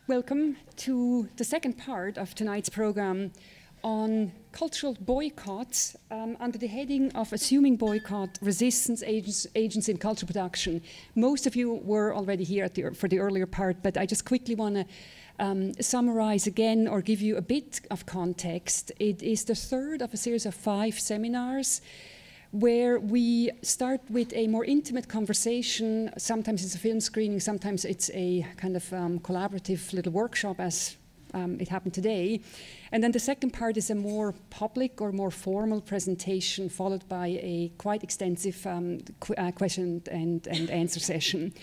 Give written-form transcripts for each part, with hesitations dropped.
Welcome to the second part of tonight's program on cultural boycotts under the heading of Assuming Boycott, Resistance, Agents in Cultural Production. Most of you were already here for the earlier part, but I just quickly want to summarize again or give you a bit of context. It is the third of a series of 5 seminars where we start with a more intimate conversation. Sometimes it's a film screening, sometimes it's a kind of collaborative little workshop as it happened today. And then the second part is a more public or more formal presentation followed by a quite extensive question and answer session.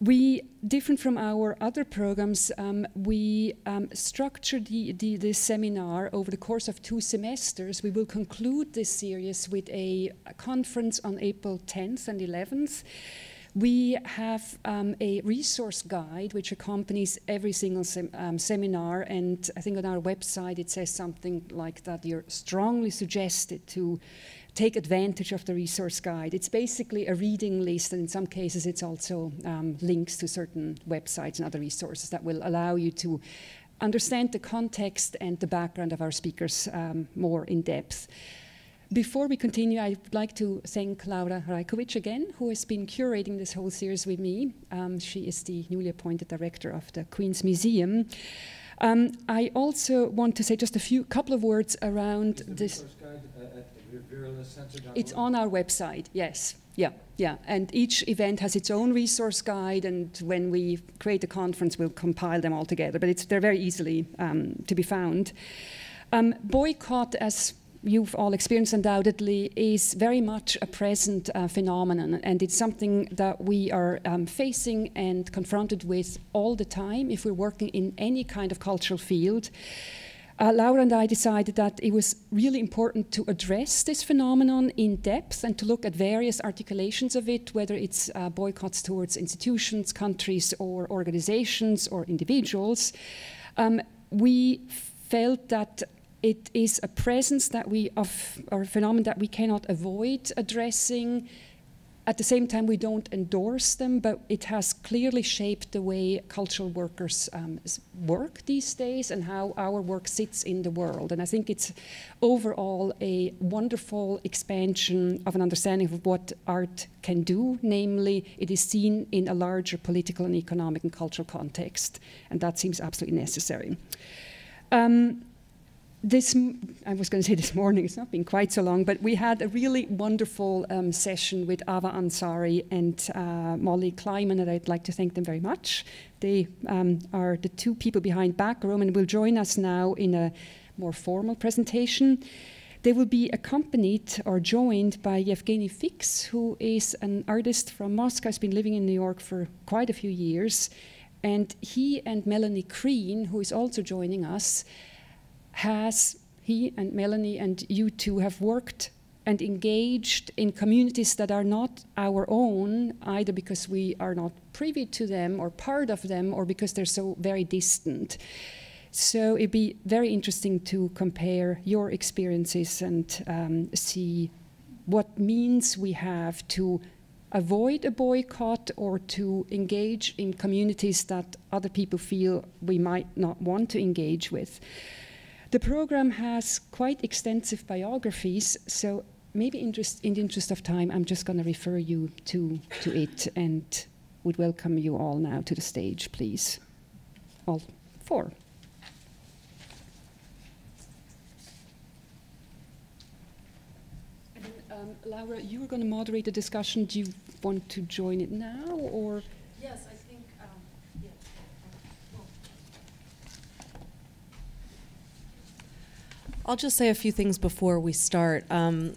We, different from our other programs, we structured this seminar over the course of 2 semesters. We will conclude this series with a conference on April 10th and 11th. We have a resource guide which accompanies every single seminar, and I think on our website it says something like that you're strongly suggested to take advantage of the resource guide. It's basically a reading list, and in some cases it's also links to certain websites and other resources that will allow you to understand the context and the background of our speakers more in depth. Before we continue, I would like to thank Laura Rajkovic again, who has been curating this whole series with me. She is the newly appointed director of the Queen's Museum. I also want to say just a couple of words around this. It's on our website, yes. Yeah. And each event has its own resource guide, and when we create a conference, we'll compile them all together. But they're very easily to be found. Boycott, as you've all experienced undoubtedly, is very much a present phenomenon, and it's something that we are facing and confronted with all the time if we're working in any kind of cultural field. Laura and I decided that it was really important to address this phenomenon in depth and to look at various articulations of it, whether it's boycotts towards institutions, countries, or organizations, or individuals. We felt that it is a presence that or a phenomenon that we cannot avoid addressing. At the same time, we don't endorse them, but it has clearly shaped the way cultural workers work these days and how our work sits in the world. And I think it's overall a wonderful expansion of an understanding of what art can do, namely it is seen in a larger political and economic and cultural context, and that seems absolutely necessary. I was going to say this morning, it's not been quite so long, but we had a really wonderful session with Ava Ansari and Molly Kleiman, and I'd like to thank them very much. They are the 2 people behind Backroom and will join us now in a more formal presentation. They will be accompanied or joined by Yevgeny Fix, who is an artist from Moscow, has been living in New York for quite a few years, and he and Melanie Crean, who is also joining us, he and Melanie and you two have worked and engaged in communities that are not our own, either because we are not privy to them or part of them, or because they're so very distant. So it'd be very interesting to compare your experiences and see what means we have to avoid a boycott or to engage in communities that other people feel we might not want to engage with. The program has quite extensive biographies, so maybe in the interest of time, I'm just going to refer you to it and would welcome you all now to the stage, please. All 4. And, Laura, you were going to moderate the discussion. Do you want to join it now, or? Yes, I think. I'll just say a few things before we start. The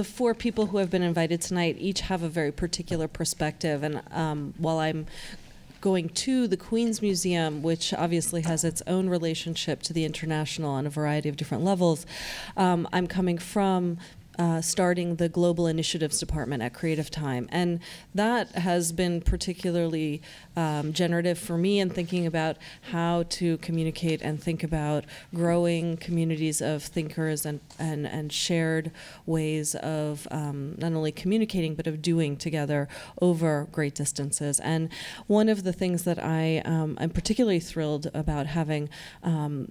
4 people who have been invited tonight each have a very particular perspective, and while I'm going to the Queen's Museum, which obviously has its own relationship to the international on a variety of different levels, I'm coming from starting the Global Initiatives Department at Creative Time. And that has been particularly generative for me in thinking about how to communicate and think about growing communities of thinkers and shared ways of not only communicating but of doing together over great distances. And one of the things that I'm particularly thrilled about having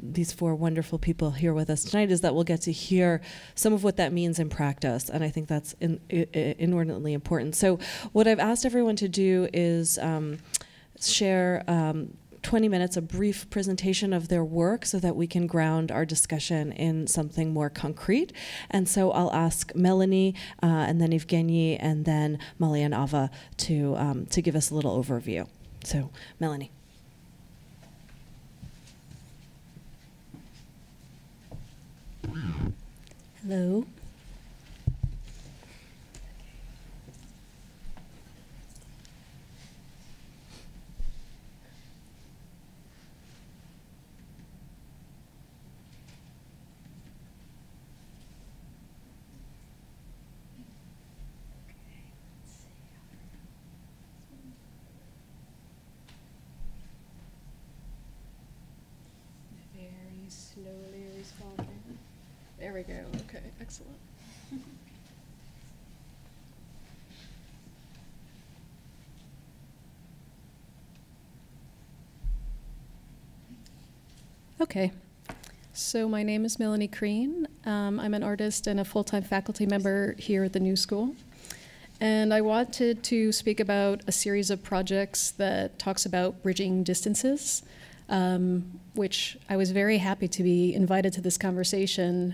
these four wonderful people here with us tonight is that we'll get to hear some of what that means in practice, and I think that's inordinately important. So what I've asked everyone to do is share 20 minutes, a brief presentation of their work so that we can ground our discussion in something more concrete. And so I'll ask Melanie and then Evgeny and then Molly and Ava to give us a little overview. So Melanie. Hello. Very slowly responding. There we go. Okay, excellent. Okay, so my name is Melanie Crean. I'm an artist and a full-time faculty member here at the New School. And I wanted to speak about a series of projects that talks about bridging distances, which I was very happy to be invited to this conversation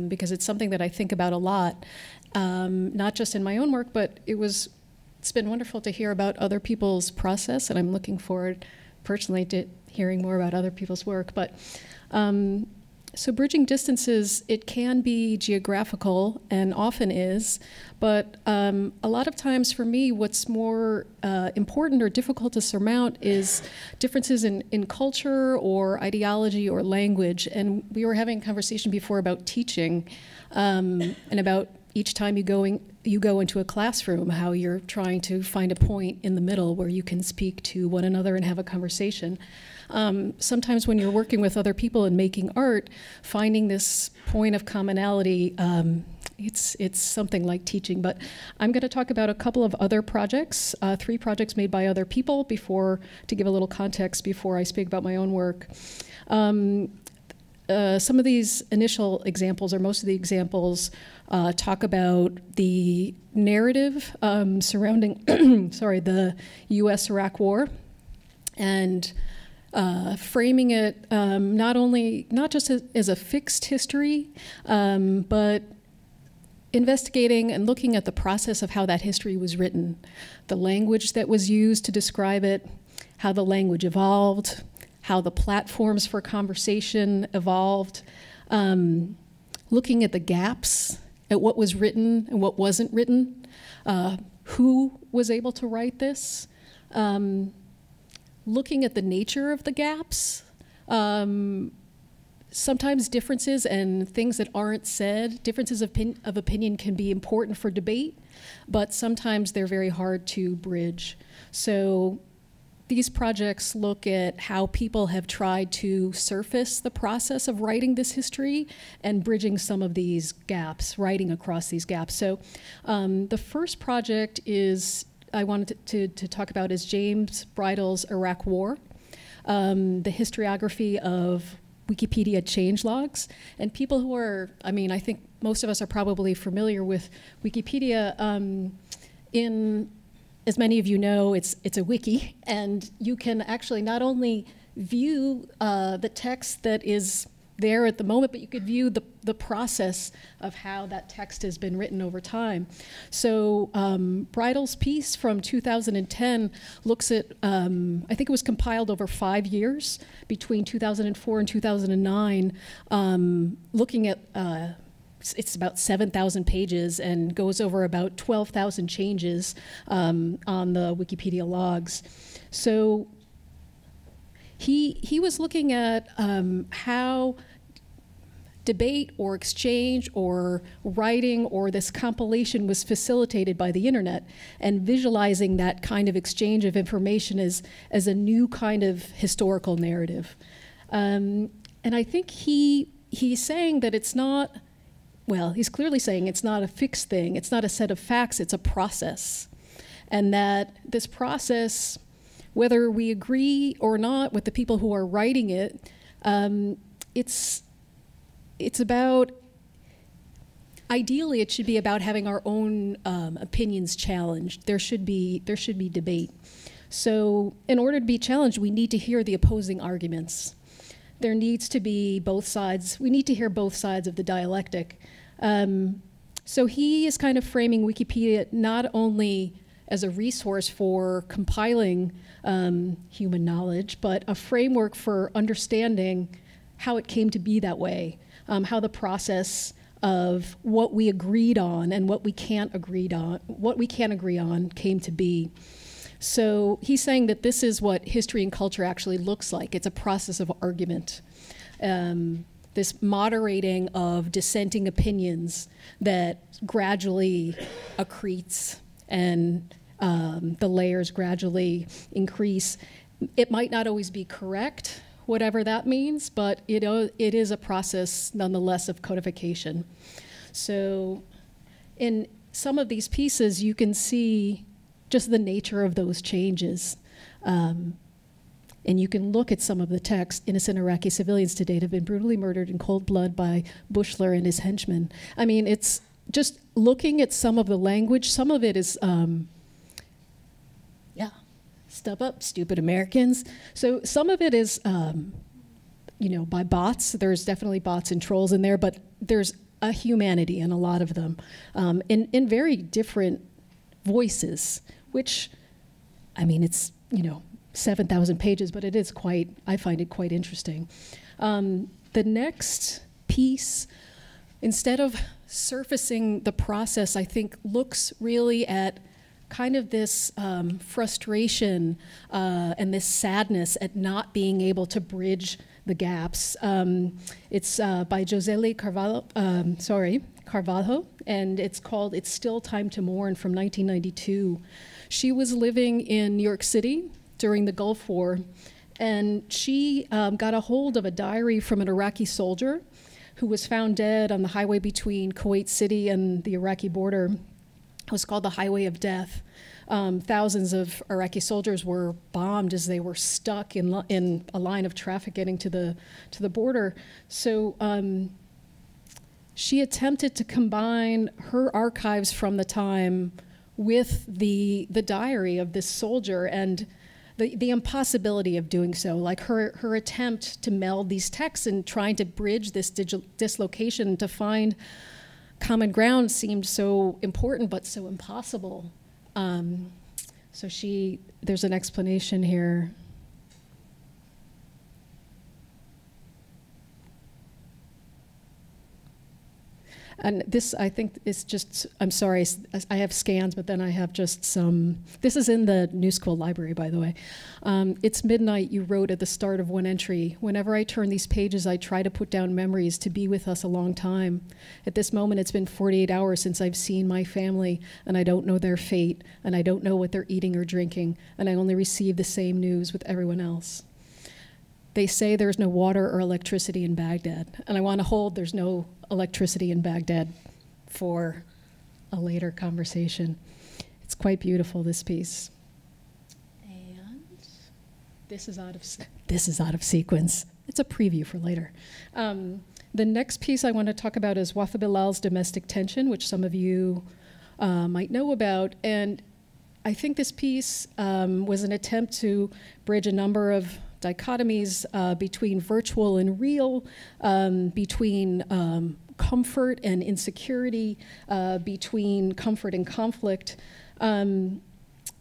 because it's something that I think about a lot, not just in my own work, but it's been wonderful to hear about other people's process, and I'm looking forward personally to hearing more about other people's work. But so bridging distances, it can be geographical and often is, but a lot of times for me, what's more important or difficult to surmount is differences in culture or ideology or language. And we were having a conversation before about teaching and about each time you go into a classroom, how you're trying to find a point in the middle where you can speak to one another and have a conversation. Sometimes when you're working with other people and making art, finding this point of commonality, it's something like teaching. But I'm going to talk about a couple of other projects, 3 projects made by other people to give a little context before I speak about my own work. Some of these initial examples, or most of the examples, talk about the narrative surrounding the US-Iraq War, and framing it not just as a fixed history, but investigating and looking at the process of how that history was written, the language that was used to describe it, how the language evolved, how the platforms for conversation evolved, looking at the gaps, at what was written and what wasn't written, who was able to write this, looking at the nature of the gaps, sometimes differences and things that aren't said, differences of opinion can be important for debate, but sometimes they're very hard to bridge. So these projects look at how people have tried to surface the process of writing this history and bridging some of these gaps, writing across these gaps. So the first project I wanted to talk about is James Bridle's Iraq War, the historiography of Wikipedia changelogs. And people who are, I think most of us are probably familiar with Wikipedia. As many of you know, it's a wiki, and you can actually not only view the text that is there at the moment, but you could view the process of how that text has been written over time. So Bridle's piece from 2010 looks at, I think it was compiled over 5 years, between 2004 and 2009, looking at it's about 7,000 pages and goes over about 12,000 changes on the Wikipedia logs. So he was looking at how debate or exchange or writing or this compilation was facilitated by the internet, and visualizing that kind of exchange of information as a new kind of historical narrative. And I think he's saying that it's not, well, he's clearly saying it's not a fixed thing, it's not a set of facts, it's a process. And that this process, whether we agree or not with the people who are writing it, it's about, ideally it should be about having our own opinions challenged. There should be debate. So in order to be challenged, we need to hear the opposing arguments. There needs to be both sides. We need to hear both sides of the dialectic. So he is kind of framing Wikipedia not only as a resource for compiling human knowledge, but a framework for understanding how it came to be that way, how the process of what we agreed on and what we can't agree on came to be. So he's saying that this is what history and culture actually looks like. It's a process of argument. This moderating of dissenting opinions that gradually accretes and the layers gradually increase. It might not always be correct, whatever that means, but it is a process nonetheless of codification. So in some of these pieces, you can see just the nature of those changes. And you can look at some of the text. Innocent Iraqi civilians to date have been brutally murdered in cold blood by Bushler and his henchmen. I mean, it's just looking at some of the language. Some of it is, step up, stupid Americans. So some of it is, by bots. There's definitely bots and trolls in there, but there's a humanity in a lot of them, in very different voices, which, I mean, it's, 7,000 pages, but it is quite, I find it quite interesting. The next piece, instead of surfacing the process, I think looks really at kind of this frustration and this sadness at not being able to bridge the gaps. It's by Josely Carvalho, and it's called It's Still Time to Mourn from 1992. She was living in New York City during the Gulf War, and she got a hold of a diary from an Iraqi soldier who was found dead on the highway between Kuwait City and the Iraqi border. It was called the Highway of Death. Thousands of Iraqi soldiers were bombed as they were stuck in a line of traffic getting to the border. So she attempted to combine her archives from the time with the diary of this soldier, and the impossibility of doing so, like her attempt to meld these texts and trying to bridge this dislocation to find common ground seemed so important but so impossible. So there's an explanation here. And this, I think, is just, I'm sorry, I have scans, but then I have just some, this is in the New School Library, by the way. It's midnight, you wrote at the start of one entry. Whenever I turn these pages, I try to put down memories to be with us a long time. At this moment, it's been 48 hours since I've seen my family, and I don't know their fate, and I don't know what they're eating or drinking, and I only receive the same news with everyone else. They say there's no water or electricity in Baghdad, and I want to hold there's no electricity in Baghdad for a later conversation. It's quite beautiful, this piece. And this is out of sequence. It's a preview for later. The next piece I want to talk about is Wafa Bilal's Domestic Tension, which some of you might know about. And I think this piece was an attempt to bridge a number of dichotomies between virtual and real, between comfort and insecurity, between comfort and conflict. In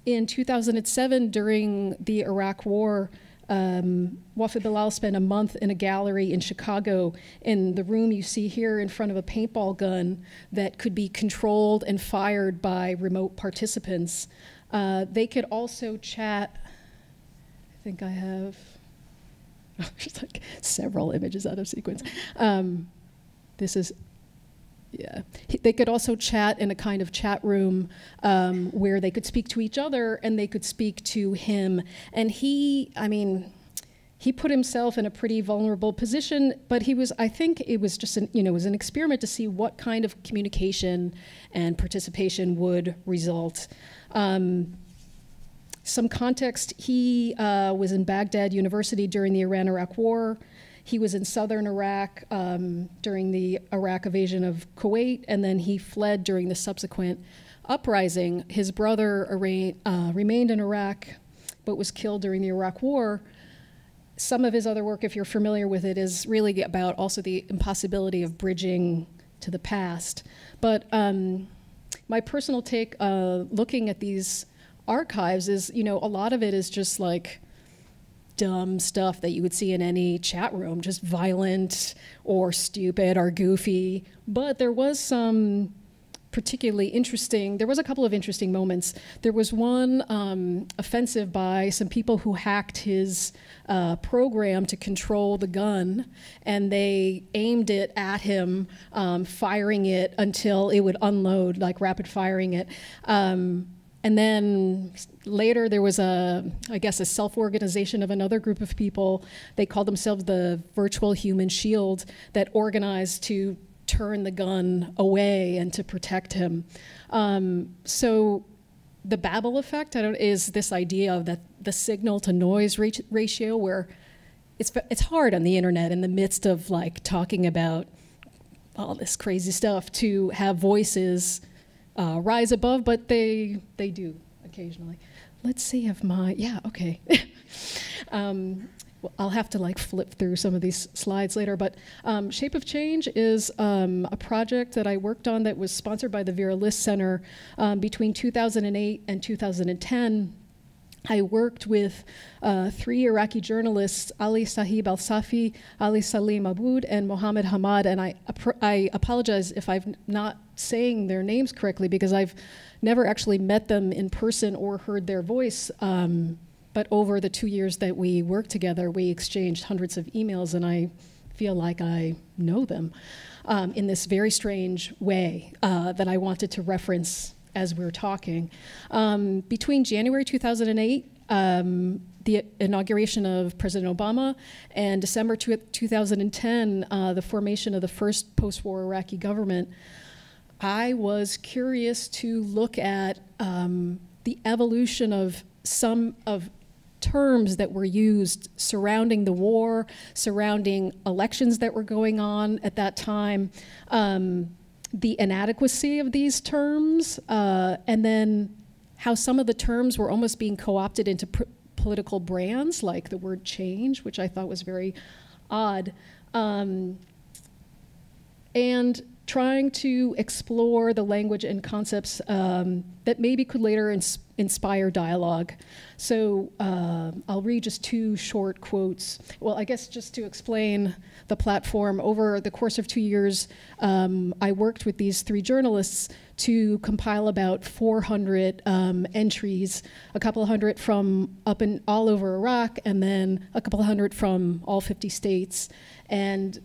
2007, during the Iraq War, Wafa Bilal spent a month in a gallery in Chicago in the room you see here in front of a paintball gun that could be controlled and fired by remote participants. They could also chat. I think I have there's like several images out of sequence. this is, yeah. They could also chat in a kind of chat room where they could speak to each other and they could speak to him. And he put himself in a pretty vulnerable position, but I think it was just it was an experiment to see what kind of communication and participation would result. Some context, he was in Baghdad University during the Iran-Iraq War. He was in southern Iraq during the Iraq invasion of Kuwait, and then he fled during the subsequent uprising. His brother remained in Iraq, but was killed during the Iraq War. Some of his other work, if you're familiar with it, is really about also the impossibility of bridging to the past. But my personal take looking at these archives is, a lot of it is just like dumb stuff that you would see in any chat room, just violent or stupid or goofy. But there was some particularly interesting, there was a couple of interesting moments. There was one offensive by some people who hacked his program to control the gun, and they aimed it at him, firing it until it would unload, like rapid firing it. And then later there was I guess a self-organization of another group of people. They called themselves the Virtual Human Shield that organized to turn the gun away and to protect him. So the Babel effect is this idea of the signal to noise ratio, where it's hard on the internet in the midst of like talking about all this crazy stuff to have voices rise above, but they do occasionally. Let's see if yeah, okay. Well, I'll have to like flip through some of these slides later, but Shape of Change is a project that I worked on that was sponsored by the Vera List Center between 2008 and 2010. I worked with 3 Iraqi journalists, Ali Sahib Al-Safi, Ali Salim Aboud, and Mohammed Hamad, and I apologize if I'm not saying their names correctly because I've never actually met them in person or heard their voice, but over the 2 years that we worked together, we exchanged hundreds of emails, and I feel like I know them in this very strange way that I wanted to reference as we're talking. Between January 2008, the inauguration of President Obama, and December 2010, the formation of the first post-war Iraqi government, I was curious to look at the evolution of some of terms that were used surrounding the war, surrounding elections that were going on at that time, the inadequacy of these terms, and then how some of the terms were almost being co-opted into political brands, like the word change, which I thought was very odd, and trying to explore the language and concepts that maybe could later inspire dialogue. So I'll read just 2 short quotes. Well, I guess just to explain the platform, over the course of 2 years, I worked with these 3 journalists to compile about 400 entries, a couple hundred from all over Iraq, and then a couple hundred from all 50 states. And,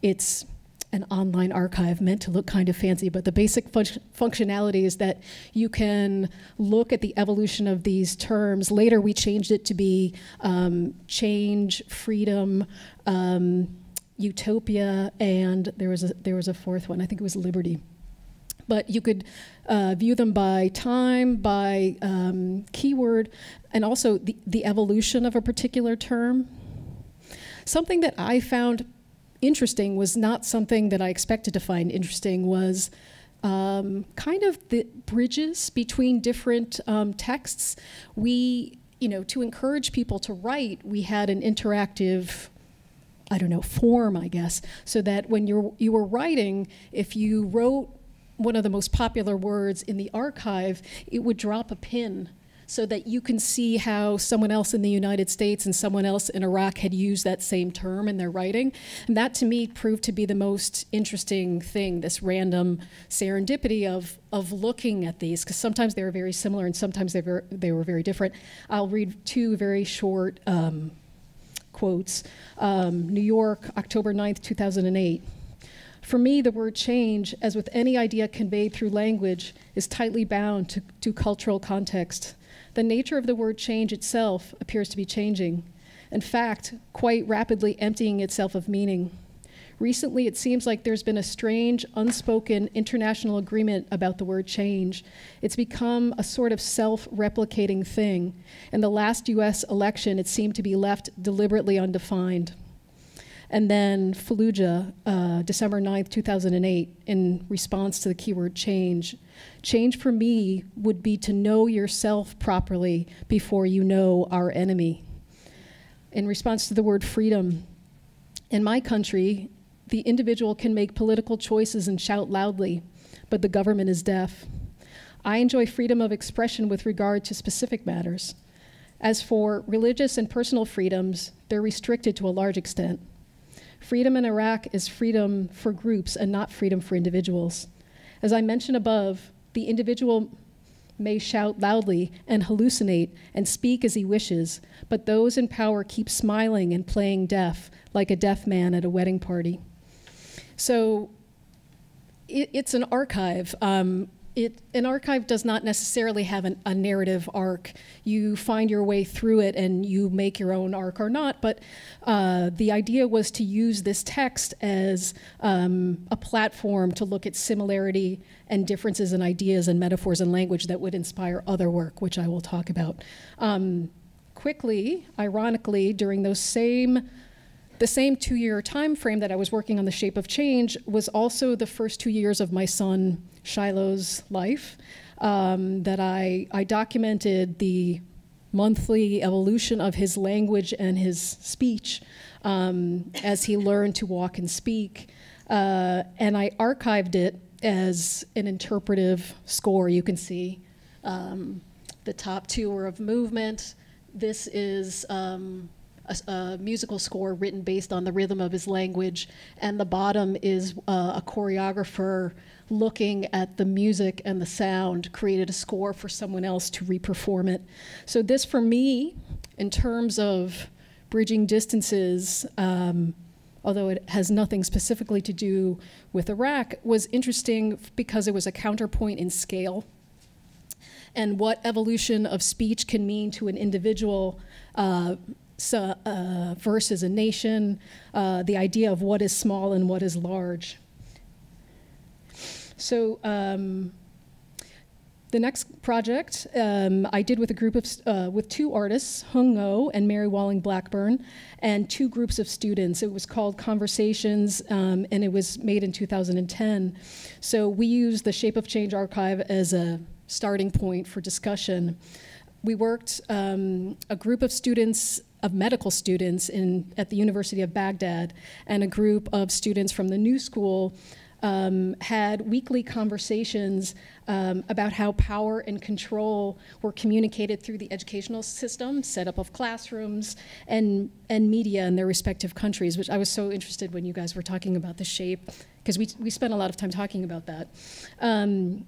it's an online archive meant to look kind of fancy, but the basic functionality is that you can look at the evolution of these terms. Later we changed it to be change, freedom, utopia, and there was a 4th one. I think it was liberty. But you could view them by time, by keyword, and also the evolution of a particular term. Something that I found interesting was not something that I expected to find interesting, was kind of the bridges between different texts. We, to encourage people to write, we had an interactive, form, I guess, so that when you were writing, if you wrote one of the most popular words in the archive, it would drop a pin so that you can see how someone else in the United States and someone else in Iraq had used that same term in their writing. And that, to me, proved to be the most interesting thing, this random serendipity of looking at these, because sometimes they were very similar and sometimes they were very different. I'll read 2 very short quotes. New York, October 9th, 2008. For me, the word change, as with any idea conveyed through language, is tightly bound to cultural context. The nature of the word change itself appears to be changing. In fact, quite rapidly emptying itself of meaning. Recently, it seems like there's been a strange, unspoken international agreement about the word change. It's become a sort of self-replicating thing. In the last US election, it seemed to be left deliberately undefined. And then Fallujah, December 9th, 2008, in response to the keyword change. Change for me would be to know yourself properly before you know our enemy. In response to the word freedom, in my country, the individual can make political choices and shout loudly, but the government is deaf. I enjoy freedom of expression with regard to specific matters. As for religious and personal freedoms, they're restricted to a large extent. Freedom in Iraq is freedom for groups and not freedom for individuals. As I mentioned above, the individual may shout loudly and hallucinate and speak as he wishes, but those in power keep smiling and playing deaf, like a deaf man at a wedding party. So it's an archive. An archive does not necessarily have a narrative arc. You find your way through it and you make your own arc or not, but the idea was to use this text as a platform to look at similarity and differences in ideas and metaphors and language that would inspire other work, which I will talk about. Quickly, ironically, during the same 2-year time frame that I was working on The Shape of Change was also the first 2 years of my son Shiloh's life, that I documented the monthly evolution of his language and his speech as he learned to walk and speak. And I archived it as an interpretive score. You can see the top two are of movement. This is a musical score written based on the rhythm of his language, and the bottom is a choreographer looking at the music and the sound, created a score for someone else to reperform it. So this, for me, in terms of bridging distances, although it has nothing specifically to do with Iraq, was interesting because it was a counterpoint in scale and what evolution of speech can mean to an individual versus a nation, the idea of what is small and what is large. So the next project I did with a group of, with 2 artists, Hung Ngo and Mary Walling Blackburn, and 2 groups of students. It was called Conversations, and it was made in 2010. So we used the Shape of Change archive as a starting point for discussion. We worked, a group of students, of medical students at the University of Baghdad, and a group of students from the New School had weekly conversations about how power and control were communicated through the educational system, setup of classrooms, and media in their respective countries, which I was so interested when you guys were talking about the shape, because we spent a lot of time talking about that. I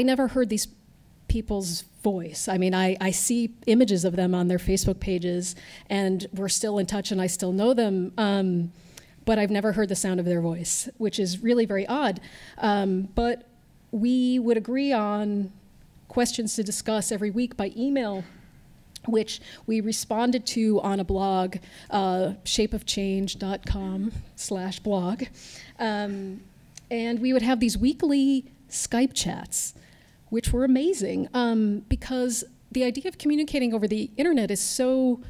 never heard these people's voice. I mean, I see images of them on their Facebook pages, and we're still in touch, and I still know them, but I've never heard the sound of their voice, which is really very odd. But we would agree on questions to discuss every week by email, which we responded to on a blog, shapeofchange.com/blog. And we would have these weekly Skype chats, which were amazing, because the idea of communicating over the internet is so,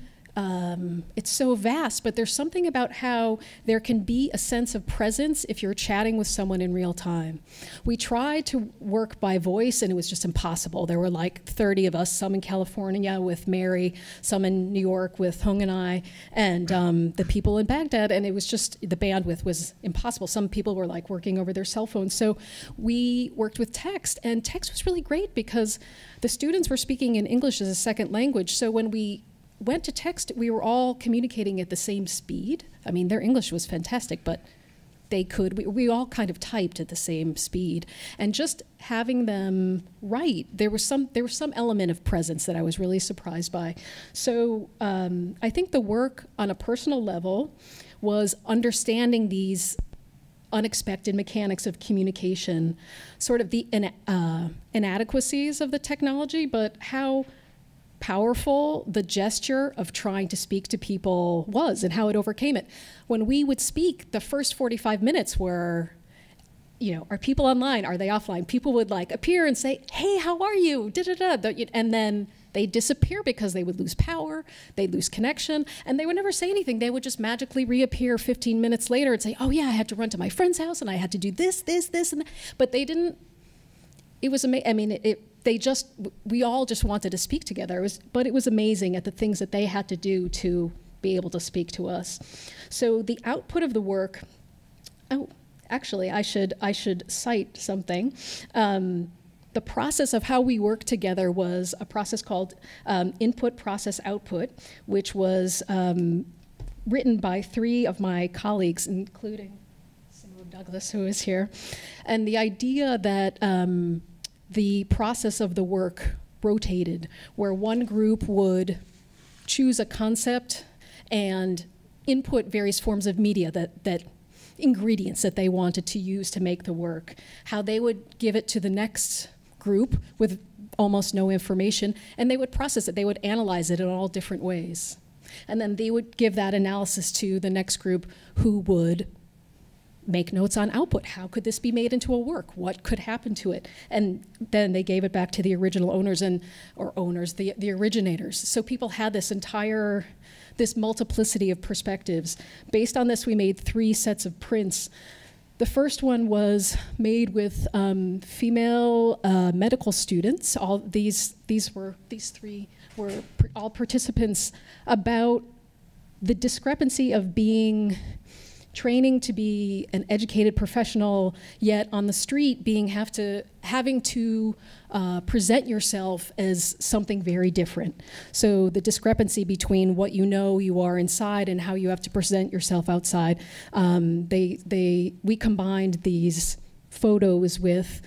it's so vast, but there's something about how there can be a sense of presence if you're chatting with someone in real time. We tried to work by voice, and it was just impossible. There were like 30 of us, some in California with Mary, some in New York with Hung and I, and the people in Baghdad, and it was just, the bandwidth was impossible. Some people were like working over their cell phones. So we worked with text, and text was really great because the students were speaking in English as a second language. So when we went to text, we were all communicating at the same speed. I mean, their English was fantastic, but we all kind of typed at the same speed. And just having them write, there was some element of presence that I was really surprised by. So I think the work on a personal level was understanding these unexpected mechanics of communication, sort of the inadequacies of the technology, but how powerful the gesture of trying to speak to people was and how it overcame it. When we would speak, the first 45 minutes were, you know, are people online? Are they offline? People would like appear and say, hey, how are you? Da-da-da. And then they'd disappear because they would lose power, they'd lose connection, and they would never say anything. They would just magically reappear 15 minutes later and say, oh yeah, I had to run to my friend's house and I had to do this, and that. But they didn't, it was amazing. I mean, we all just wanted to speak together. But it was amazing at the things that they had to do to be able to speak to us. So the output of the work, actually, I should cite something. The process of how we worked together was a process called input, process, output, which was written by 3 of my colleagues, including Simone Douglas, who is here. And the idea that the process of the work rotated, where one group would choose a concept and input various forms of media that ingredients that they wanted to use to make the work, how they would give it to the next group with almost no information, and they would process it, they would analyze it in all different ways. And then they would give that analysis to the next group who would make notes on output. How could this be made into a work? What could happen to it? And then they gave it back to the original owners the originators. So people had this multiplicity of perspectives. Based on this, we made 3 sets of prints. The first one was made with female medical students. All these 3 were all participants, about the discrepancy of training to be an educated professional, yet on the street having to present yourself as something very different. So the discrepancy between what you are inside and how you have to present yourself outside. We combined these photos with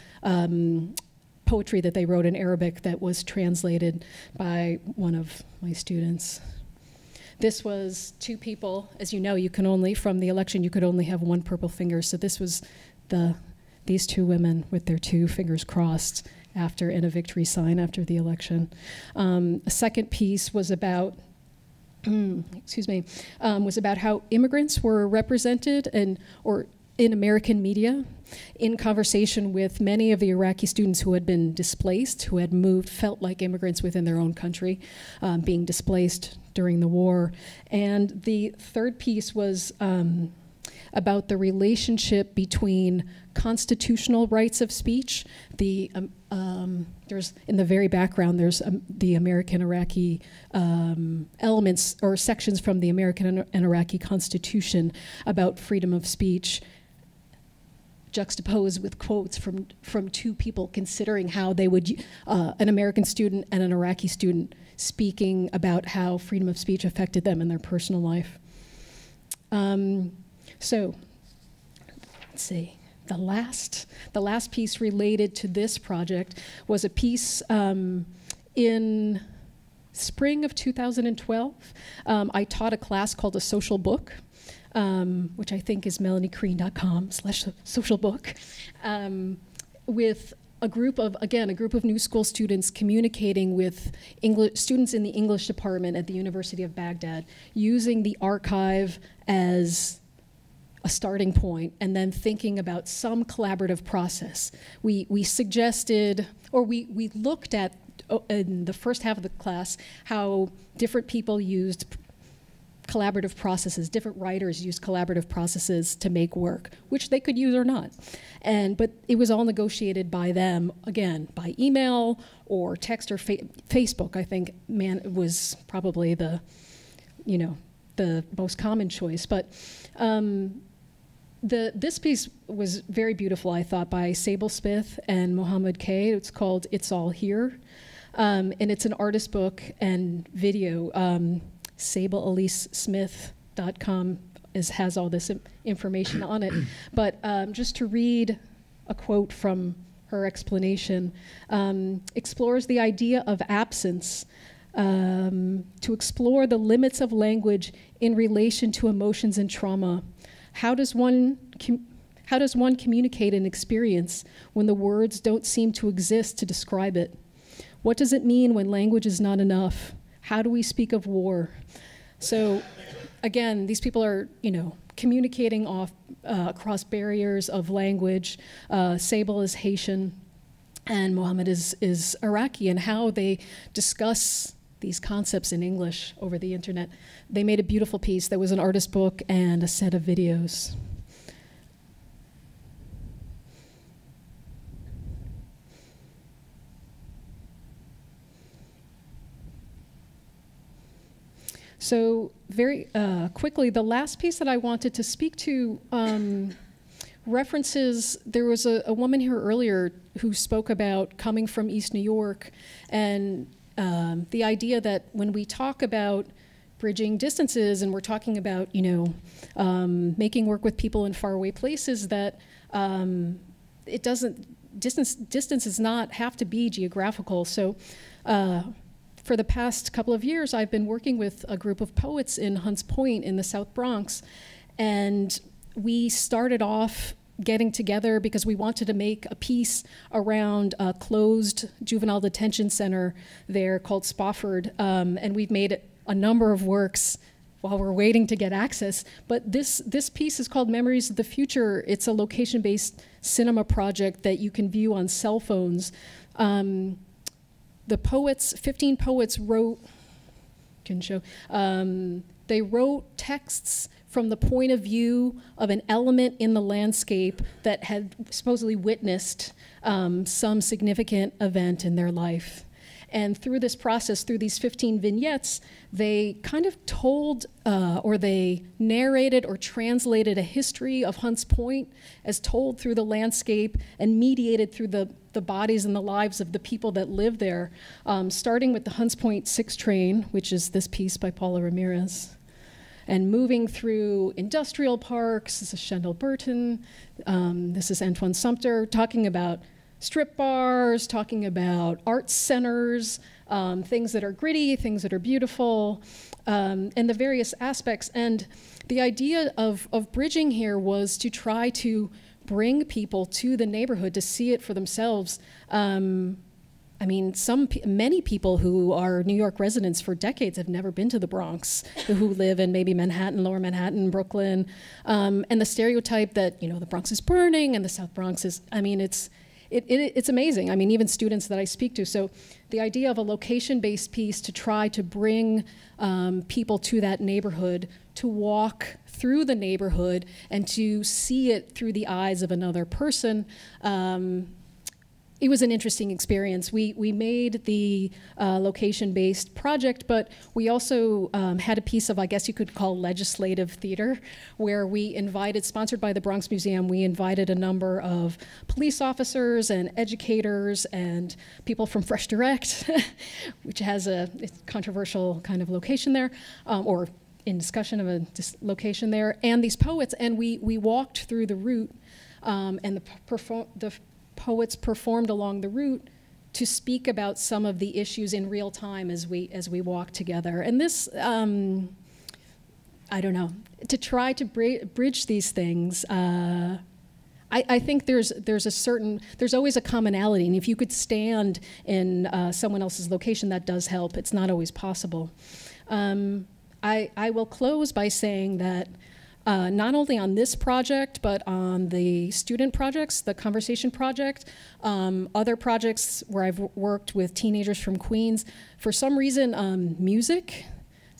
poetry that they wrote in Arabic that was translated by one of my students. This was 2 people. As you know, from the election, you could only have 1 purple finger. So this was these 2 women with their 2 fingers crossed in a victory sign after the election. A second piece was about, was about how immigrants were represented in American media, in conversation with many of the Iraqi students who had been displaced, who had felt like immigrants within their own country, being displaced during the war. And the third piece was about the relationship between constitutional rights of speech. There's in the very background, there's the American-Iraqi elements or sections from the American and Iraqi Constitution about freedom of speech, juxtaposed with quotes from 2 people considering how they would, an American student and an Iraqi student, speaking about how freedom of speech affected them in their personal life. So, let's see. The last piece related to this project was a piece in spring of 2012. I taught a class called A Social Book, which I think is melaniecreen.com/socialbook, with a group of New School students communicating with students in the English department at the University of Baghdad, using the archive as a starting point, and then thinking about some collaborative process. We suggested, or we looked at, in the first half of the class, how different people used collaborative processes, different writers used collaborative processes to make work, which they could use or not. But it was all negotiated by them, again, by email or text or Facebook, I think, was probably the most common choice. But this piece was very beautiful, I thought, by Sable Smith and Mohammed K. It's called It's All Here. And it's an artist book and video. SableEliseSmith.com has all this information on it. But just to read a quote from her explanation, explores the idea of absence, to explore the limits of language in relation to emotions and trauma. How does one How does one communicate an experience when the words don't seem to exist to describe it? What does it mean when language is not enough? How do we speak of war? So again, these people are, communicating across barriers of language. Sable is Haitian, and Mohammed is Iraqi, and how they discuss these concepts in English over the internet. They made a beautiful piece. There was an artist book and a set of videos. So very quickly, the last piece that I wanted to speak to references, there was a woman here earlier who spoke about coming from East New York, and the idea that when we talk about bridging distances and we're talking about, making work with people in faraway places, that it doesn't, distance does not have to be geographical. So for the past couple of years, I've been working with a group of poets in Hunts Point in the South Bronx, and we started off getting together because we wanted to make a piece around a closed juvenile detention center there called Spofford, and we've made a number of works while we're waiting to get access. But this piece is called Memories of the Future. It's a location-based cinema project that you can view on cell phones. The poets, 15 poets wrote, they wrote texts from the point of view of an element in the landscape that had supposedly witnessed some significant event in their life. And through this process, through these 15 vignettes, they kind of told or they narrated or translated a history of Hunts Point as told through the landscape and mediated through the bodies and the lives of the people that live there, starting with the Hunts Point 6 train, which is this piece by Paula Ramirez, and moving through industrial parks. This is Shendell Burton. This is Antoine Sumter, talking about strip bars, talking about art centers, things that are gritty, things that are beautiful, and the various aspects. And the idea of bridging here was to try to bring people to the neighborhood to see it for themselves. I mean, many people who are New York residents for decades have never been to the Bronx, who live in maybe Manhattan, Lower Manhattan, Brooklyn, and the stereotype that, the Bronx is burning and the South Bronx is, I mean, it's amazing. I mean, even students that I speak to. So the idea of a location-based piece to try to bring people to that neighborhood, to walk through the neighborhood and to see it through the eyes of another person, it was an interesting experience. We made the location-based project, but we also had a piece of, I guess you could call legislative theater, where we invited, sponsored by the Bronx Museum, we invited a number of police officers and educators and people from Fresh Direct, which has a controversial kind of location there, or in discussion of a location there, and these poets, and we walked through the route, and the poets performed along the route to speak about some of the issues in real time as we walk together. And this, I don't know, to try to bridge these things, I think there's always a commonality, and if you could stand in someone else's location, that does help. It's not always possible. I will close by saying that not only on this project, but on the student projects, the conversation project, other projects where I've worked with teenagers from Queens, for some reason, music,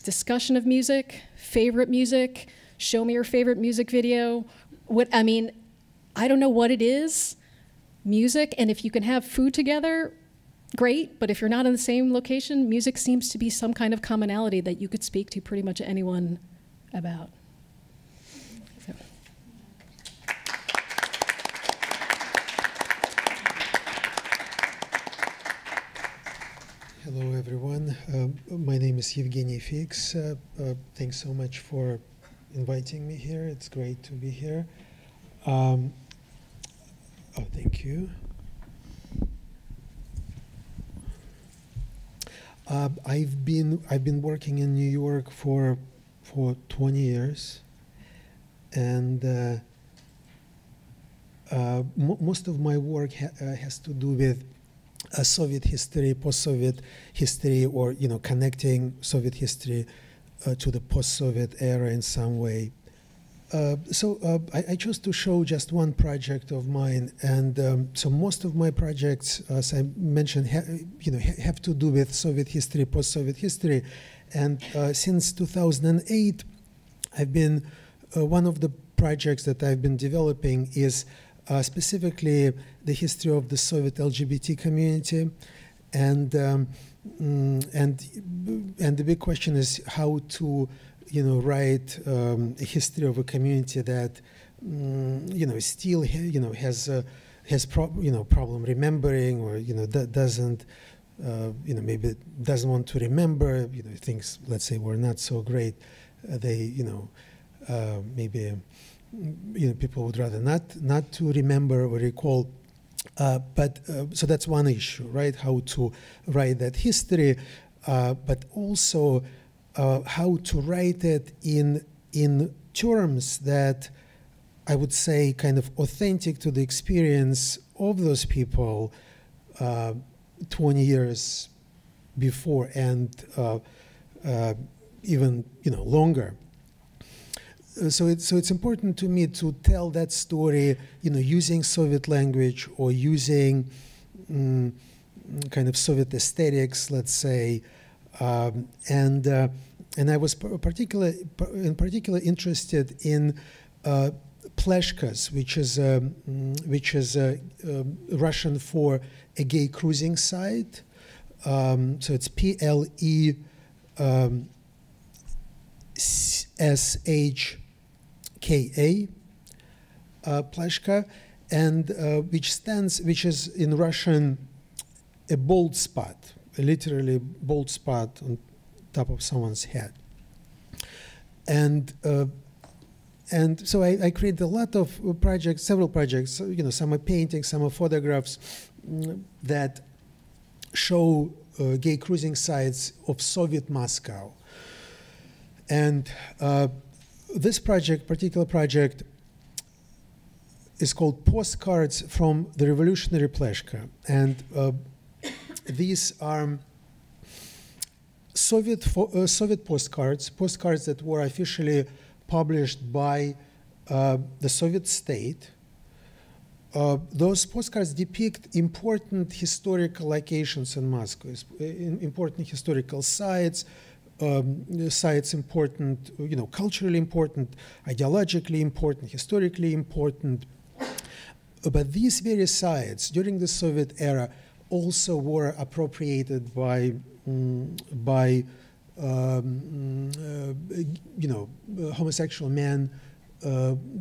discussion of music, favorite music, show me your favorite music video. I don't know what it is, music, and if you can have food together, great, but if you're not in the same location, music seems to be some kind of commonality that you could speak to pretty much anyone about. Hello, everyone. My name is Evgeny Fix. Thanks so much for inviting me here. It's great to be here. Thank you. I've been working in New York for 20 years, and most of my work has to do with Soviet history, post-Soviet history, or connecting Soviet history to the post-Soviet era in some way. So I chose to show just one project of mine, and so most of my projects, as I mentioned, have to do with Soviet history, post-Soviet history, and since 2008, I've been one of the projects that I've been developing is specifically the history of the Soviet LGBT community, and the big question is how to write a history of a community that still has problem remembering, or doesn't maybe doesn't want to remember, things, let's say, were not so great. They maybe people would rather not to remember or recall. But so that's one issue, right? How to write that history, but also how to write it in terms that I would say kind of authentic to the experience of those people 20 years before, and even longer. So it's important to me to tell that story, using Soviet language or using kind of Soviet aesthetics, let's say, and I was particularly interested in pleshkas, which is Russian for a gay cruising site. So it's PLESHKA, pleshka, and which is in Russian a bald spot, literally bald spot on top of someone's head. And so I created a lot of projects, several projects. Some are paintings, some are photographs that show gay cruising sites of Soviet Moscow. And this particular project, is called Postcards from the Revolutionary Pleshka. And these are Soviet postcards that were officially published by the Soviet state. Those postcards depict important historical locations in Moscow, important historical sites, important, culturally important, ideologically important, historically important. But these various sites during the Soviet era also were appropriated by homosexual men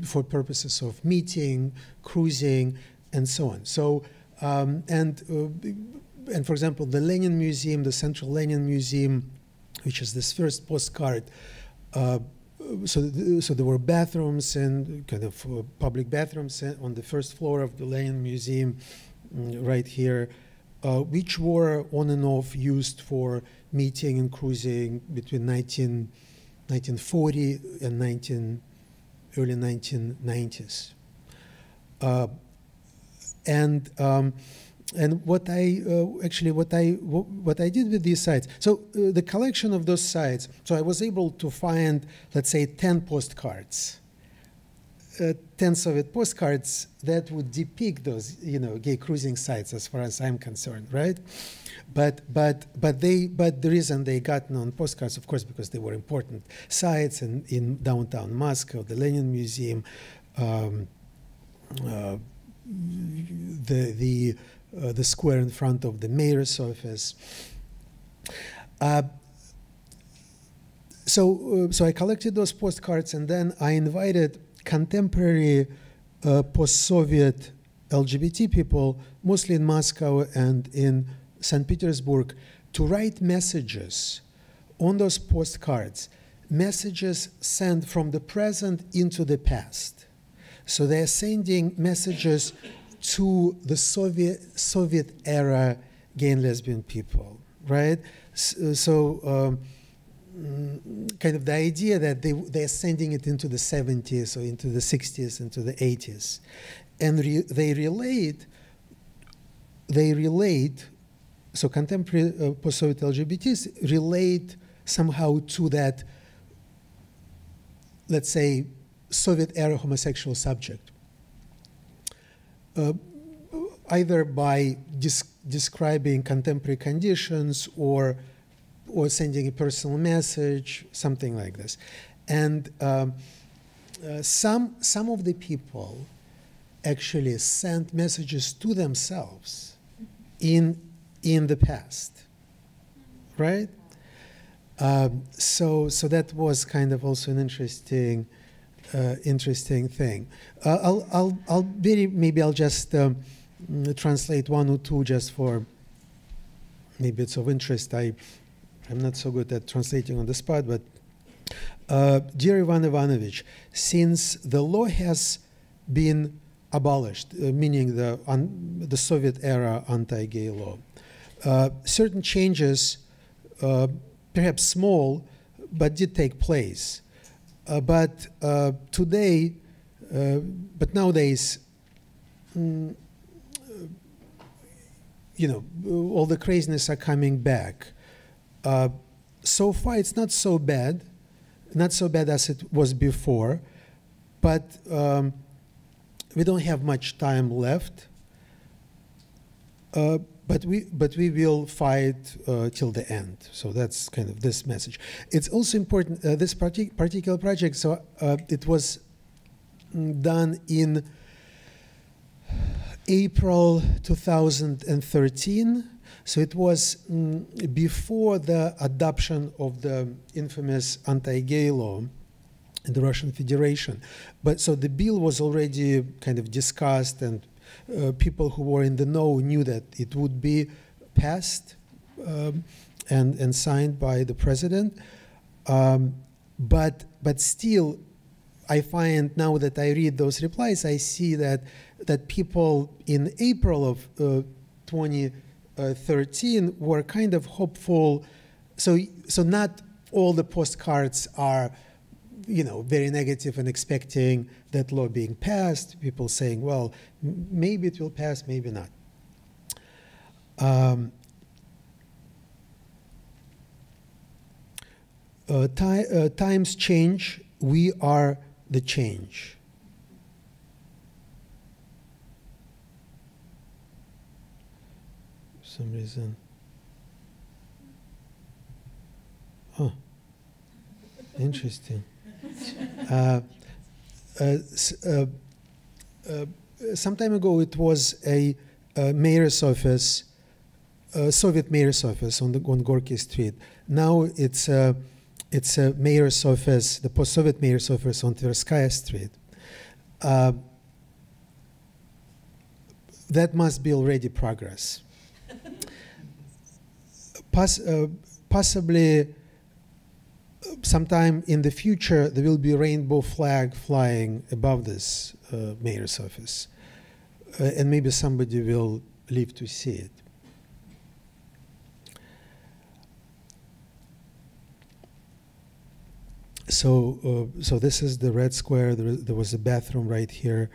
for purposes of meeting, cruising, and so on. So, and for example, the Lenin Museum, the Central Lenin Museum, which is this first postcard. So there were bathrooms and kind of public bathrooms on the first floor of the Lenin Museum, right here, which were on and off used for meeting and cruising between 1940 and early 1990s. And what I did with these sites, so the collection of those sites, so I was able to find, let's say, 10 postcards, 10 Soviet postcards that would depict those, gay cruising sites, as far as I'm concerned, right? But the reason they got known postcards, of course, because they were important sites in downtown Moscow, the Lenin Museum, the square in front of the mayor's office. So I collected those postcards, and then I invited contemporary post-Soviet LGBT people, mostly in Moscow and in St. Petersburg, to write messages on those postcards, messages sent from the present into the past. So they're sending messages to the Soviet era gay and lesbian people, right? So kind of the idea that they're sending it into the 70s or into the 60s, into the 80s. and they relate, so contemporary post-Soviet LGBTs relate somehow to that, let's say, Soviet-era homosexual subject, either by describing contemporary conditions or sending a personal message, something like this. And some of the people actually sent messages to themselves in the past, right? So that was kind of also an interesting thing. Maybe I'll just translate one or two just for, maybe it's of interest. I'm not so good at translating on the spot, but dear Ivan Ivanovich, since the law has been abolished, meaning the Soviet-era anti-gay law, certain changes, perhaps small, but did take place. But nowadays, all the craziness are coming back. So far, it's not so bad as it was before, but we don't have much time left. But we will fight till the end. So that's kind of this message. It's also important, this particular project, so it was done in April 2013. So it was before the adoption of the infamous anti-gay law in the Russian Federation. But so the bill was already kind of discussed, and people who were in the know knew that it would be passed and signed by the president. But still, I find now that I read those replies, I see that people in April of 2013 were kind of hopeful. So not all the postcards are, very negative and expecting that law being passed. People saying, well, maybe it will pass, maybe not. Times change. We are the change. For some reason. Oh, interesting. Some time ago, it was a mayor's office, Soviet mayor's office on Gorky Street. Now it's a mayor's office, the post-Soviet mayor's office on Tverskaya Street. That must be already progress. Possibly sometime in the future, there will be a rainbow flag flying above this mayor's office. And maybe somebody will live to see it. So this is the Red Square. There was a bathroom right here.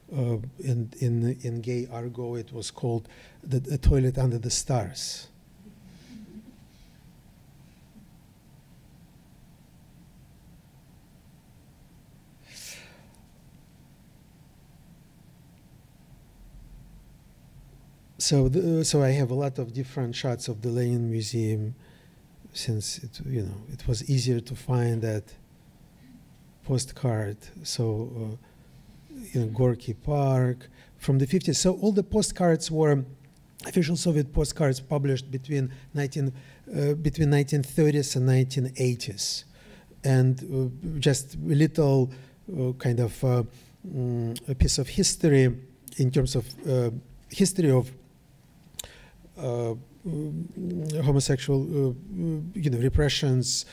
In gay argot, it was called the toilet under the stars. So I have a lot of different shots of the Lenin Museum, since it was easier to find that postcard. So Gorky Park from the 50s. So all the postcards were official Soviet postcards published between 1930s and 1980s, and just a little kind of a piece of history in terms of history of homosexual repressions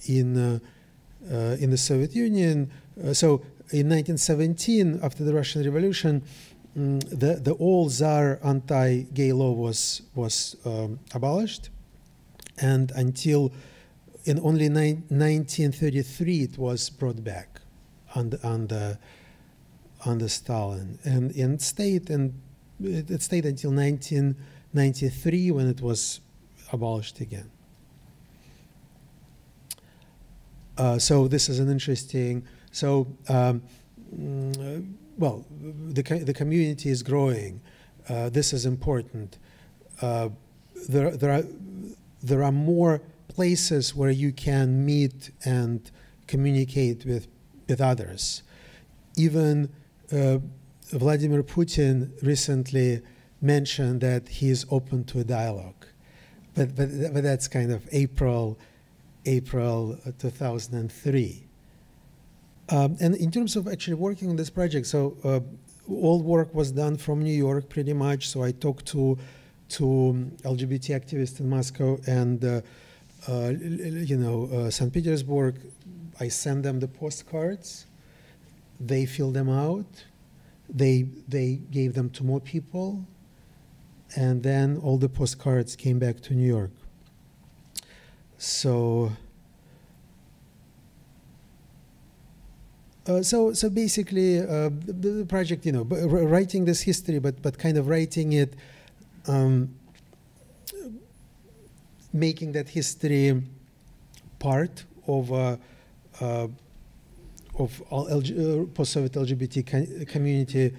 in the Soviet Union. So in 1917, after the Russian Revolution, the all Tsar anti-gay law was abolished, and until in only 1933 it was brought back on under Stalin, and it stayed until 1993 when it was abolished again. So this is an interesting. So well, the community is growing. This is important. There are more places where you can meet and communicate with others. Even Vladimir Putin recently mentioned that he is open to a dialogue, but that's kind of April 2003. And in terms of actually working on this project, so all work was done from New York pretty much. So I talked to LGBT activists in Moscow and St. Petersburg. I sent them the postcards. They filled them out. They gave them to more people, and then all the postcards came back to New York. So. So basically, the project, writing this history, but kind of writing it, making that history part of all post-Soviet LGBT community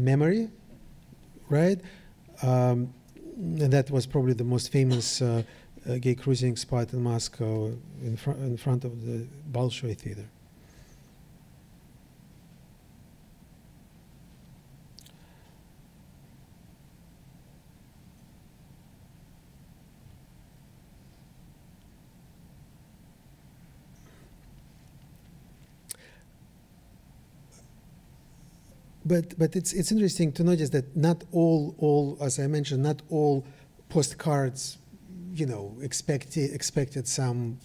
memory, right? And that was probably the most famous gay cruising spot in Moscow, in front of the Bolshoi Theater. But it's interesting to notice that not all, as I mentioned, not all postcards, expected some,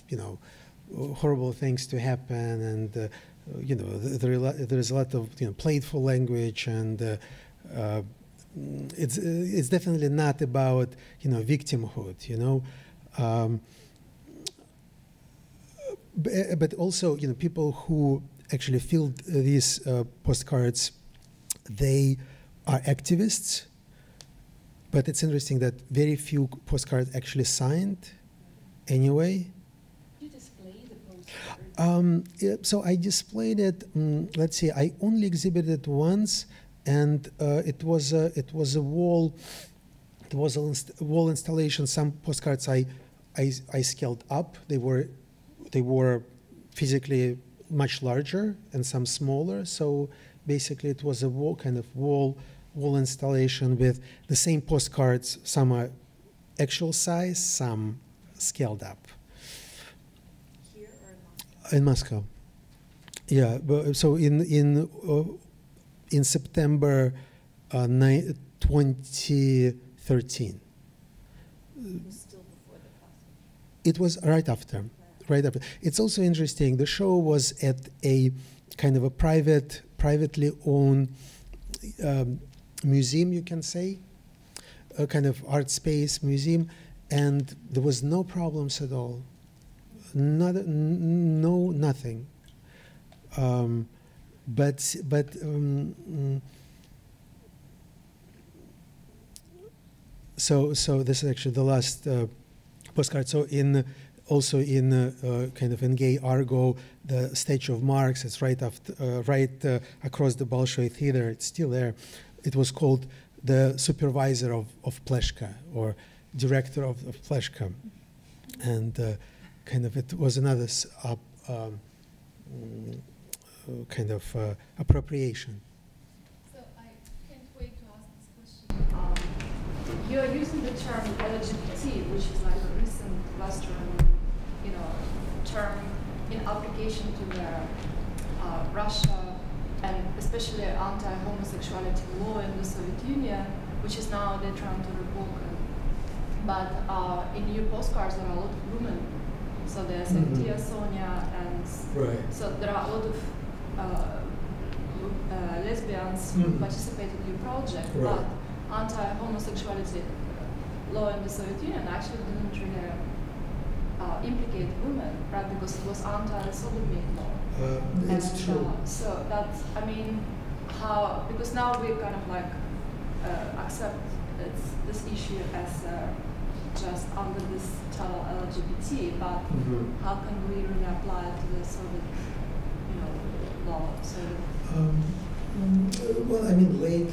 horrible things to happen, and there is a lot of playful language, and it's definitely not about victimhood, but also people who actually filled these postcards. They are activists, but it's interesting that very few postcards actually signed anyway. You display the postcard? So I displayed it, let's see, I only exhibited it once, and it was a wall installation. Some postcards I scaled up. They were physically much larger, and some smaller. So basically, it was a wall installation with the same postcards. Some are actual size, some scaled up. Here or in Moscow? Yeah. But, so in September 2013. It was still before the passage. It was right after. Right after. It's also interesting. The show was at a kind of a privately owned museum, you can say, a kind of art space museum, and there was no problems at all. Nothing. So this is actually the last postcard. So also in kind of in Gay Argo, the statue of Marx. It's right across the Bolshoi Theater. It's still there. It was called the supervisor of Pleshka, or director of Pleshka, and kind of it was another kind of appropriation. So I can't wait to ask this question. You are using the term LGBT, which is like a recent Western, term in application to Russia, and especially anti-homosexuality law in the Soviet Union, which is now they're trying to revoke it. But in your postcards, there are a lot of women. So there's Dear Sonia, and so there are a lot of lesbians who participate in your project. But anti-homosexuality law in the Soviet Union actually didn't really implicate women, right? Because it was anti-sodomy law. It's true. So that's, how, because now we kind of like accept this issue as just under this title LGBT, but how can we really apply it to the Soviet, law? So. Well, I mean, late,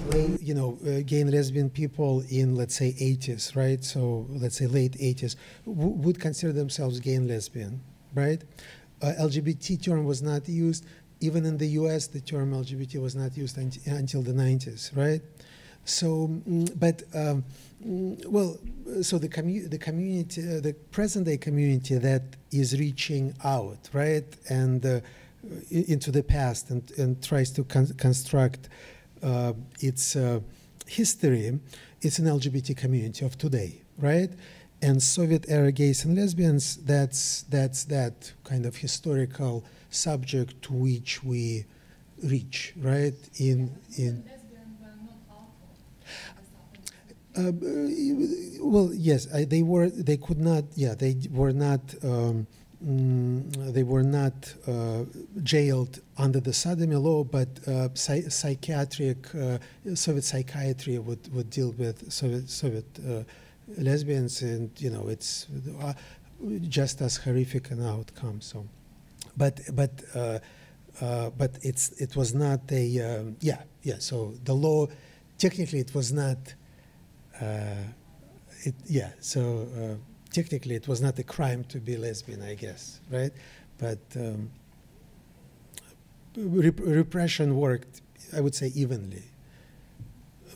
gay and lesbian people in, let's say, 80s, right? So let's say late 80s would consider themselves gay and lesbian, right? LGBT term was not used. Even in the US, the term LGBT was not used until the 90s, right? So, so the community, the present-day community that is reaching out, right, and into the past and tries to construct its history, it's an LGBT community of today, right? And Soviet-era gays and lesbians, that's that kind of historical subject to which we reach, right? Well, yes, they were not jailed under the sodomy law, but psychiatric Soviet psychiatry would deal with Soviet lesbians, and it's just as horrific an outcome. So, but it was not a So the law, technically, it was not. Technically, it was not a crime to be lesbian, I guess, right? But repression worked, I would say, evenly,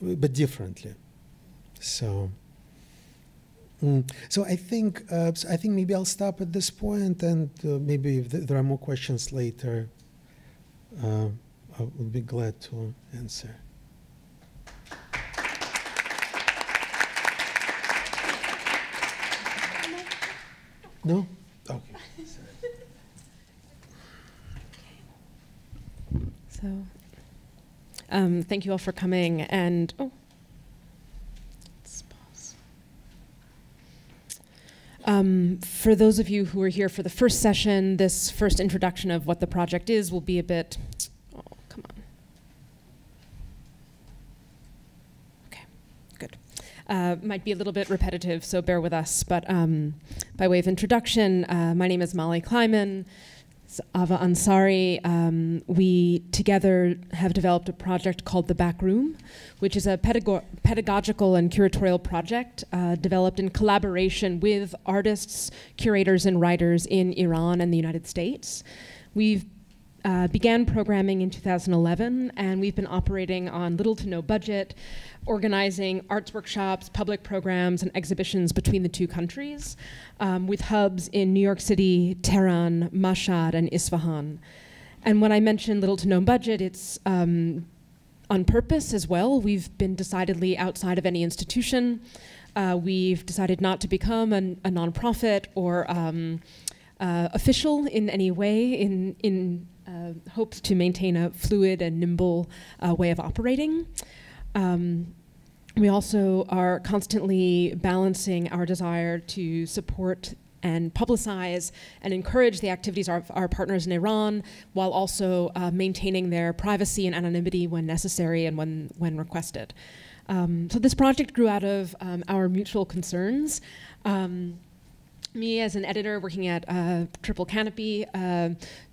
but differently. So, I think maybe I'll stop at this point, and maybe if there are more questions later, I would be glad to answer. No? Okay. So, thank you all for coming, and let's pause. For those of you who are here for the first session, this first introduction of what the project is will be a bit, come on. Okay, good. Might be a little bit repetitive, so bear with us. But by way of introduction, my name is Molly Kleiman. It's Ava Ansari. We together have developed a project called The Back Room, which is a pedagogical and curatorial project developed in collaboration with artists, curators, and writers in Iran and the United States. We've began programming in 2011, and we've been operating on little to no budget, organizing arts workshops, public programs, and exhibitions between the two countries, with hubs in New York City, Tehran, Mashhad, and Isfahan. And when I mention little to no budget, it's on purpose as well. We've been decidedly outside of any institution. We've decided not to become a nonprofit or official in any way in hopes to maintain a fluid and nimble way of operating. We also are constantly balancing our desire to support and publicize and encourage the activities of our partners in Iran, while also maintaining their privacy and anonymity when necessary and when requested. So this project grew out of our mutual concerns. Me as an editor working at Triple Canopy,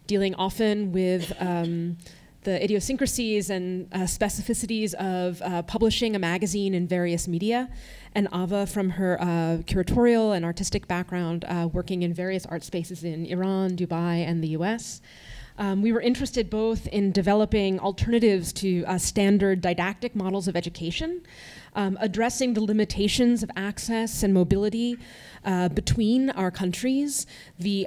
dealing often with the idiosyncrasies and specificities of publishing a magazine in various media, and Ava from her curatorial and artistic background working in various art spaces in Iran, Dubai, and the US. We were interested both in developing alternatives to standard didactic models of education, addressing the limitations of access and mobility between our countries, the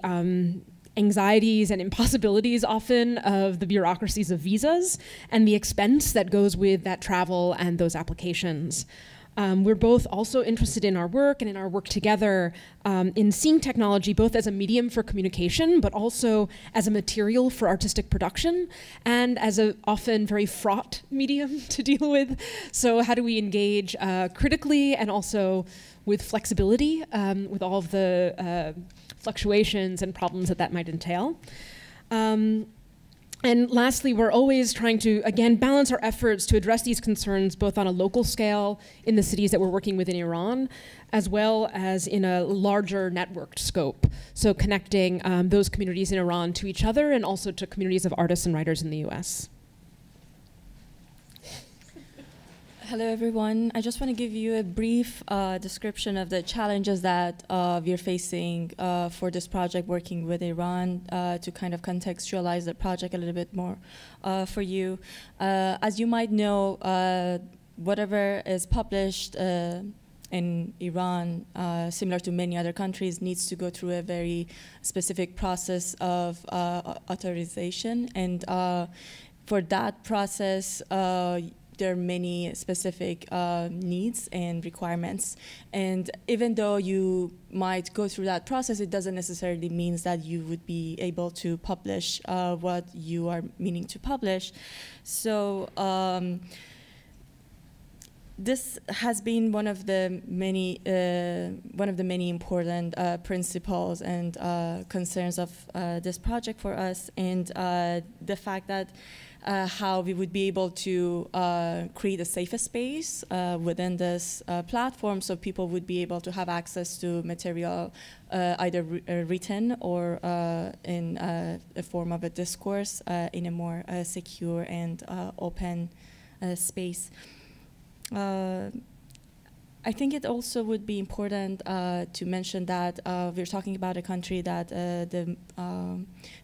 anxieties and impossibilities often of the bureaucracies of visas, and the expense that goes with that travel and those applications. We're both also interested in our work and in our work together in seeing technology both as a medium for communication, but also as a material for artistic production, and as a often very fraught medium to deal with. So how do we engage critically and also with flexibility with all of the fluctuations and problems that might entail? And lastly, we're always trying to, again, balance our efforts to address these concerns both on a local scale in the cities that we're working with in Iran, as well as in a larger networked scope. So connecting those communities in Iran to each other and also to communities of artists and writers in the US. Hello, everyone. I just want to give you a brief description of the challenges that we're facing for this project working with Iran to kind of contextualize the project a little bit more for you. As you might know, whatever is published in Iran, similar to many other countries, needs to go through a very specific process of authorization. And for that process, there are many specific needs and requirements. And even though you might go through that process, it doesn't necessarily mean that you would be able to publish what you are meaning to publish. So this has been one of the many important principles and concerns of this project for us, and the fact that how we would be able to create a safer space within this platform, so people would be able to have access to material either written or in a form of a discourse in a more secure and open space. I think it also would be important to mention that we're talking about a country that the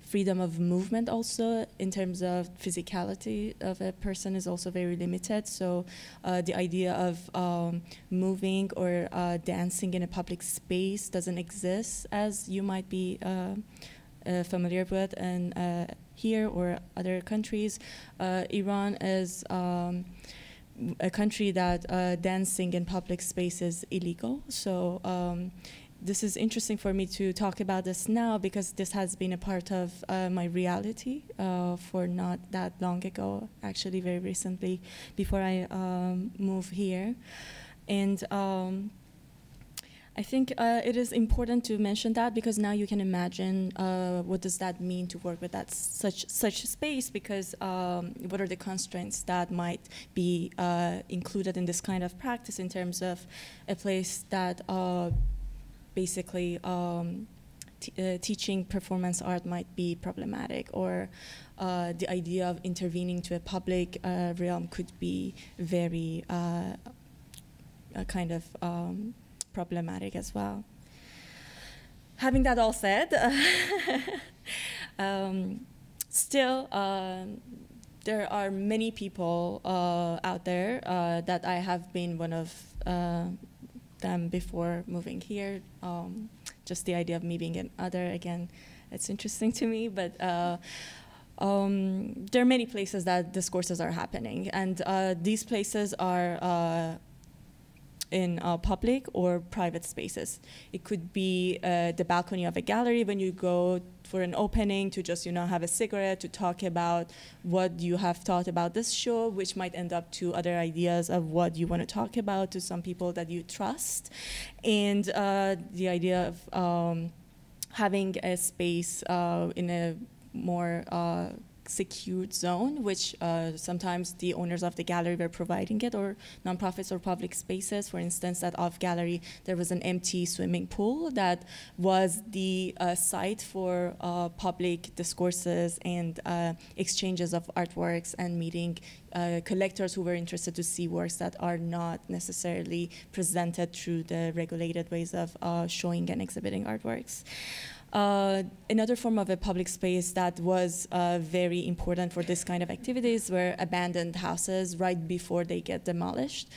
freedom of movement also in terms of physicality of a person is also very limited. So the idea of moving or dancing in a public space doesn't exist as you might be familiar with in here or other countries. Iran is a country that dancing in public space is illegal. So this is interesting for me to talk about this now because this has been a part of my reality for not that long ago, actually very recently, before I moved here. And I think it is important to mention that because now you can imagine what does that mean to work with that such space, because what are the constraints that might be included in this kind of practice in terms of a place that basically teaching performance art might be problematic, or the idea of intervening to a public realm could be very kind of problematic as well. Having that all said, still there are many people out there that I have been one of them before moving here. Just the idea of me being an other, again, it's interesting to me, but there are many places that discourses are happening, and these places are in public or private spaces. It could be the balcony of a gallery when you go for an opening to just, have a cigarette, to talk about what you have thought about this show, which might end up to other ideas of what you want to talk about to some people that you trust. And the idea of having a space in a more secured zone, which sometimes the owners of the gallery were providing it, or nonprofits or public spaces. For instance, at Off Gallery, there was an empty swimming pool that was the site for public discourses and exchanges of artworks and meeting collectors who were interested to see works that are not necessarily presented through the regulated ways of showing and exhibiting artworks. Another form of a public space that was very important for this kind of activities were abandoned houses right before they get demolished.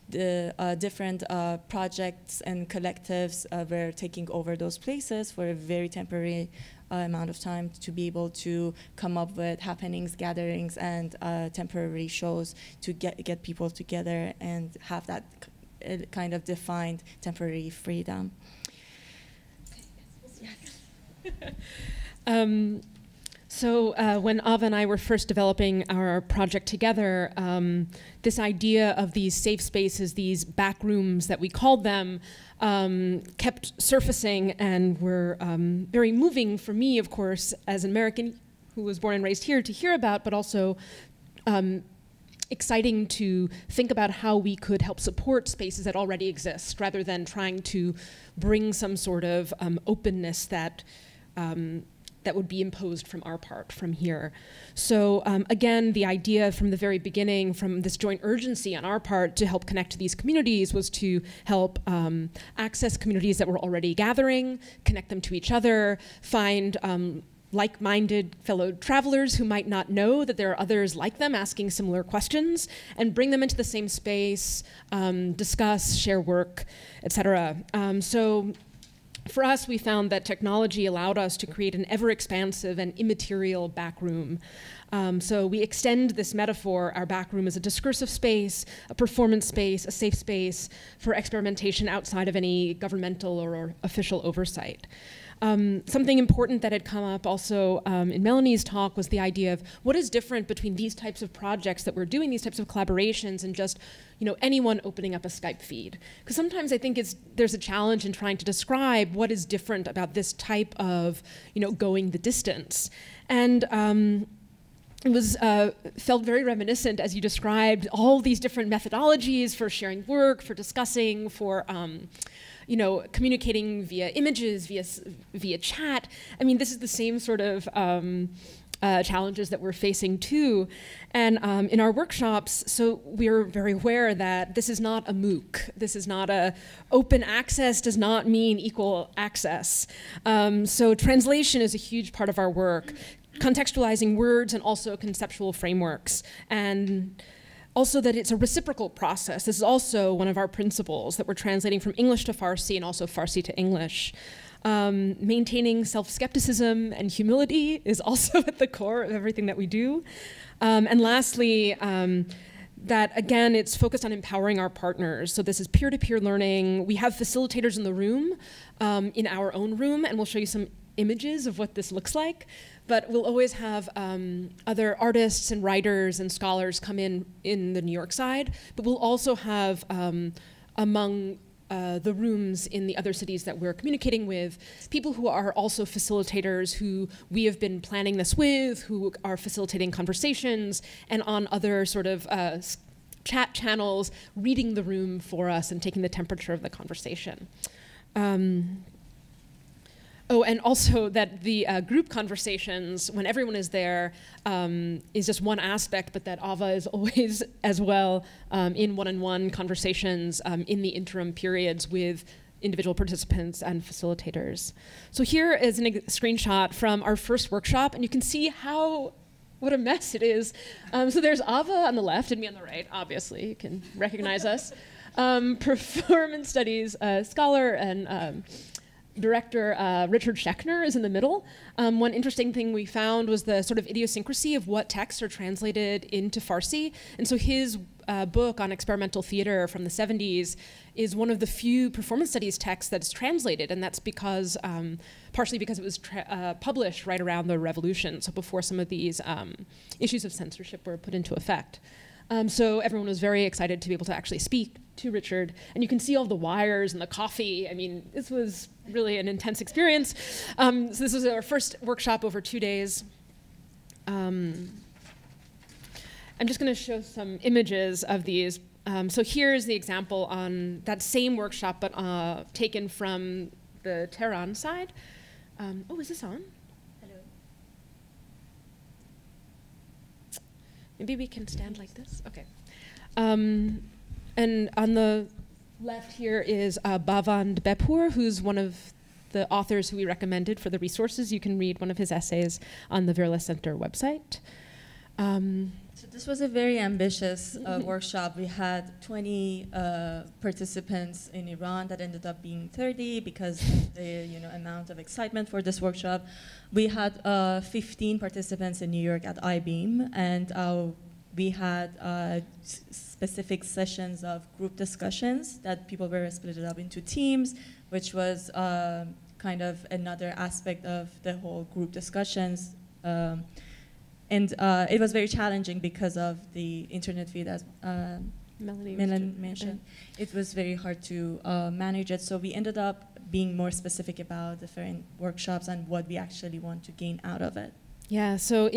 The different projects and collectives were taking over those places for a very temporary amount of time to be able to come up with happenings, gatherings, and temporary shows to get people together and have that kind of defined temporary freedom. So when Ava and I were first developing our project together, this idea of these safe spaces, these back rooms that we called them, kept surfacing and were very moving for me, of course, as an American who was born and raised here to hear about, but also exciting to think about how we could help support spaces that already exist, rather than trying to bring some sort of openness that that would be imposed from our part, from here. So again, the idea from the very beginning, from this joint urgency on our part to help connect to these communities, was to help access communities that were already gathering, connect them to each other, find like-minded fellow travelers who might not know that there are others like them asking similar questions, and bring them into the same space, discuss, share work, etc. So for us, we found that technology allowed us to create an ever-expansive and immaterial backroom. So we extend this metaphor, our backroom, as a discursive space, a performance space, a safe space for experimentation outside of any governmental or official oversight. Something important that had come up also in Melanie's talk was the idea of what is different between these types of projects that we're doing, these types of collaborations, and just anyone opening up a Skype feed. Because sometimes I think there's a challenge in trying to describe what is different about this type of going the distance. And it was felt very reminiscent, as you described, all these different methodologies for sharing work, for discussing, for communicating via images, via chat. I mean, this is the same sort of challenges that we're facing too. And in our workshops, so we're very aware that this is not a MOOC. This is not open access does not mean equal access. So translation is a huge part of our work, contextualizing words and also conceptual frameworks. And also that it's a reciprocal process. This is also one of our principles, that we're translating from English to Farsi and also Farsi to English. Maintaining self-skepticism and humility is also at the core of everything that we do. And lastly, that again, it's focused on empowering our partners. So this is peer-to-peer learning. We have facilitators in the room, in our own room, and we'll show you some images of what this looks like. But we'll always have other artists and writers and scholars come in the New York side. But we'll also have among the rooms in the other cities that we're communicating with, people who are also facilitators, who we have been planning this with, who are facilitating conversations, and on other sort of chat channels, reading the room for us and taking the temperature of the conversation. Oh, and also that the group conversations, when everyone is there, is just one aspect, but that Ava is always as well in one-on-one conversations in the interim periods with individual participants and facilitators. So here is a screenshot from our first workshop, and you can see what a mess it is. So there's Ava on the left and me on the right, obviously, you can recognize us. Performance studies scholar and director Richard Schechner is in the middle. One interesting thing we found was the sort of idiosyncrasy of what texts are translated into Farsi. And so his book on experimental theater from the 70s is one of the few performance studies texts that's translated. And that's because, partially because it was published right around the revolution, so before some of these issues of censorship were put into effect. So everyone was very excited to be able to actually speak to Richard. And you can see all the wires and the coffee. I mean, this was really an intense experience. So this was our first workshop over 2 days. I'm just going to show some images of these. So here's the example on that same workshop, but taken from the Tehran side. Oh, is this on? Maybe we can stand like this? Okay. And on the left here is Bhavand Bepur, who's one of the authors who we recommended for the resources. You can read one of his essays on the Virla Center website. So this was a very ambitious workshop. We had 20 participants in Iran that ended up being 30 because of the amount of excitement for this workshop. We had 15 participants in New York at IBEAM, and we had specific sessions of group discussions that people were split up into teams, which was kind of another aspect of the whole group discussions. And it was very challenging because of the internet feed, as Melanie mentioned. It was very hard to manage it, so we ended up being more specific about different workshops and what we actually want to gain out of it. Yeah, so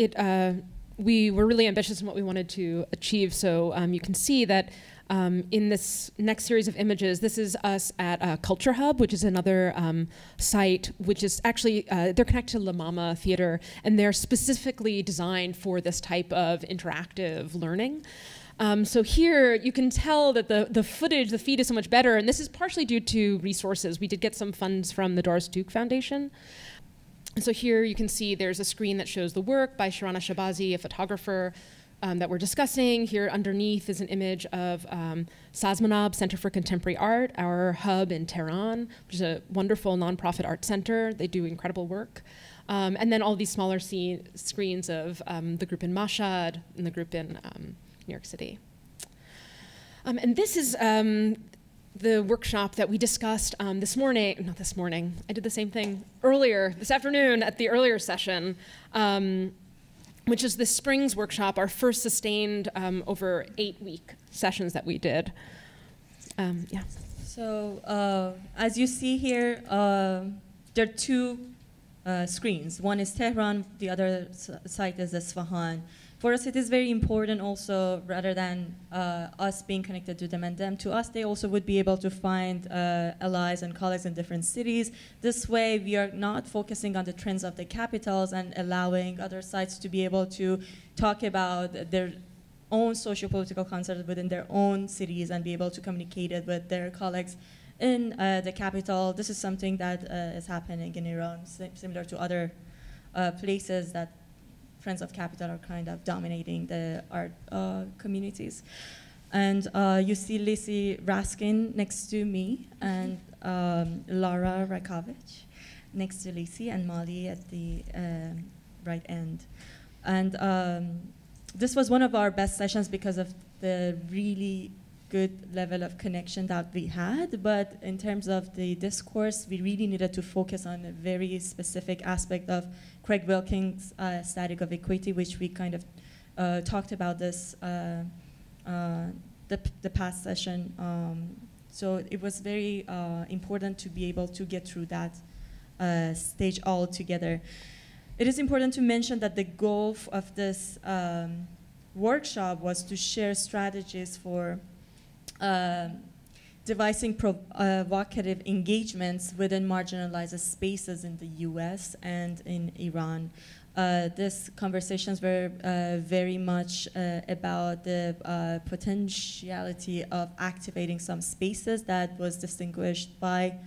we were really ambitious in what we wanted to achieve. So you can see that in this next series of images, this is us at Culture Hub, which is another site, which is actually, they're connected to La Mama Theater, and they're specifically designed for this type of interactive learning. So here you can tell that the footage, the feed is so much better, and this is partially due to resources. We did get some funds from the Doris Duke Foundation. So here you can see there's a screen that shows the work by Sharana Shabazi, a photographer that we're discussing. Here underneath is an image of Sazmanab Center for Contemporary Art, our hub in Tehran, which is a wonderful nonprofit art center. They do incredible work. And then all these smaller screens of the group in Mashhad and the group in New York City. And this is the workshop that we discussed this morning, not this morning, I did the same thing earlier, this afternoon at the earlier session, which is the Springs workshop, our first sustained over 8-week sessions that we did. Yeah. So as you see here, there are two screens. One is Tehran, the other site is Isfahan. For us, it is very important also, rather than us being connected to them and them to us, they also would be able to find allies and colleagues in different cities. This way, we are not focusing on the trends of the capitals and allowing other sites to be able to talk about their own socio-political concerns within their own cities and be able to communicate it with their colleagues in the capital. This is something that is happening in Iran, similar to other places that Friends of Capital are kind of dominating the art communities. And you see Lisi Raskin next to me, and Lara Rakovich next to Lisi, and Mali at the right end. And this was one of our best sessions because of the really good level of connection that we had, but in terms of the discourse, we really needed to focus on a very specific aspect of Craig Wilkins' Static of Equity, which we kind of talked about this the past session. So it was very important to be able to get through that stage all together. It is important to mention that the goal of this workshop was to share strategies for devising provocative engagements within marginalized spaces in the US and in Iran. These conversations were very much about the potentiality of activating some spaces that was distinguished by,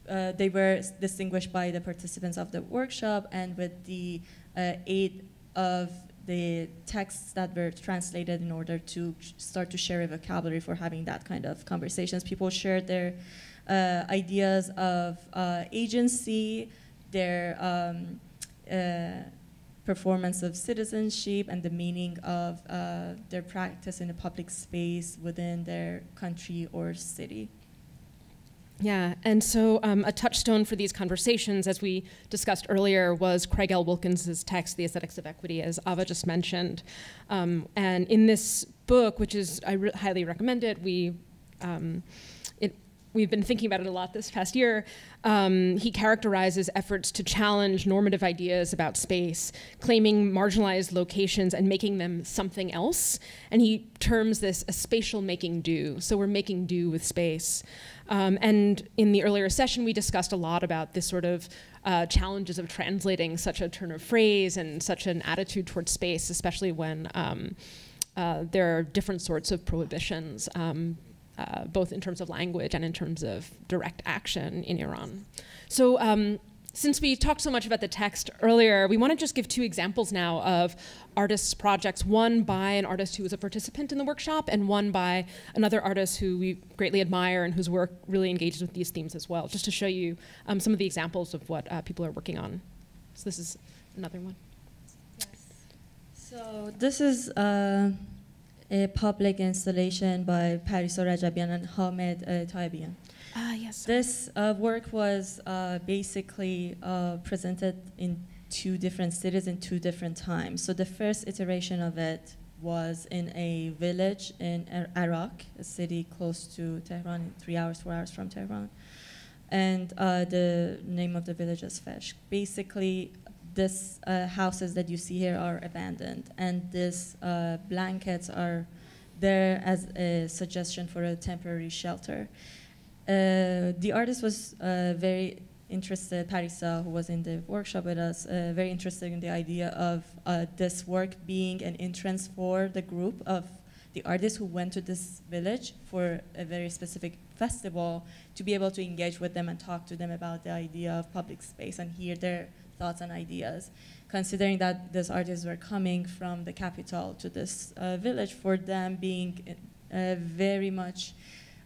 they were distinguished by the participants of the workshop, and with the aid of the texts that were translated in order to start to share a vocabulary for having that kind of conversations. People shared their ideas of agency, their performance of citizenship, and the meaning of their practice in a public space within their country or city. Yeah, and so a touchstone for these conversations, as we discussed earlier, was Craig L. Wilkins' text, The Aesthetics of Equity, as Ava just mentioned. And in this book, which is, I highly recommend it, we've been thinking about it a lot this past year. He characterizes efforts to challenge normative ideas about space, claiming marginalized locations and making them something else. And he terms this a spatial making do. So we're making do with space. And in the earlier session, we discussed a lot about this sort of challenges of translating such a turn of phrase and such an attitude towards space, especially when there are different sorts of prohibitions, both in terms of language and in terms of direct action in Iran. So since we talked so much about the text earlier, we want to just give two examples now of artists' projects, one by an artist who was a participant in the workshop and one by another artist who we greatly admire and whose work really engages with these themes as well, just to show you some of the examples of what people are working on. So this is another one. Yes. So this is a public installation by Parisa Rajabian and Hamed Taibian. Yes. This work was basically presented in 2 different cities in 2 different times. So the first iteration of it was in a village in Iraq, a city close to Tehran, 3 hours, 4 hours from Tehran. And the name of the village is Fesh. Basically, this houses that you see here are abandoned, and these blankets are there as a suggestion for a temporary shelter. The artist was very interested, Parisa, who was in the workshop with us, very interested in the idea of this work being an entrance for the group of the artists who went to this village for a very specific festival, to be able to engage with them and talk to them about the idea of public space and hear their thoughts and ideas. Considering that these artists were coming from the capital to this village, for them being very much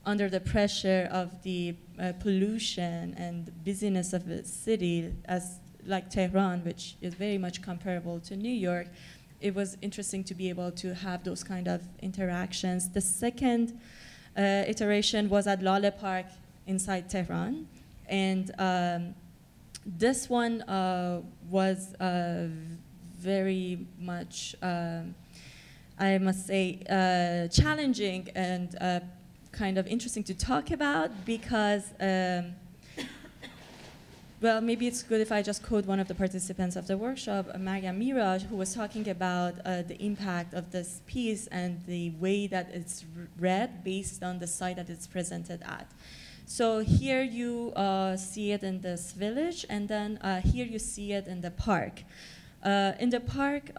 under the pressure of the pollution and busyness of the city, as like Tehran, which is very much comparable to New York, it was interesting to be able to have those kind of interactions. The second iteration was at Lale Park inside Tehran, and this one was very much, I must say, challenging and kind of interesting to talk about, because well, maybe it's good if I just quote one of the participants of the workshop, Maryam Miraj, who was talking about the impact of this piece and the way that it's read based on the site that it's presented at. So here you see it in this village, and then here you see it in the park. In the park,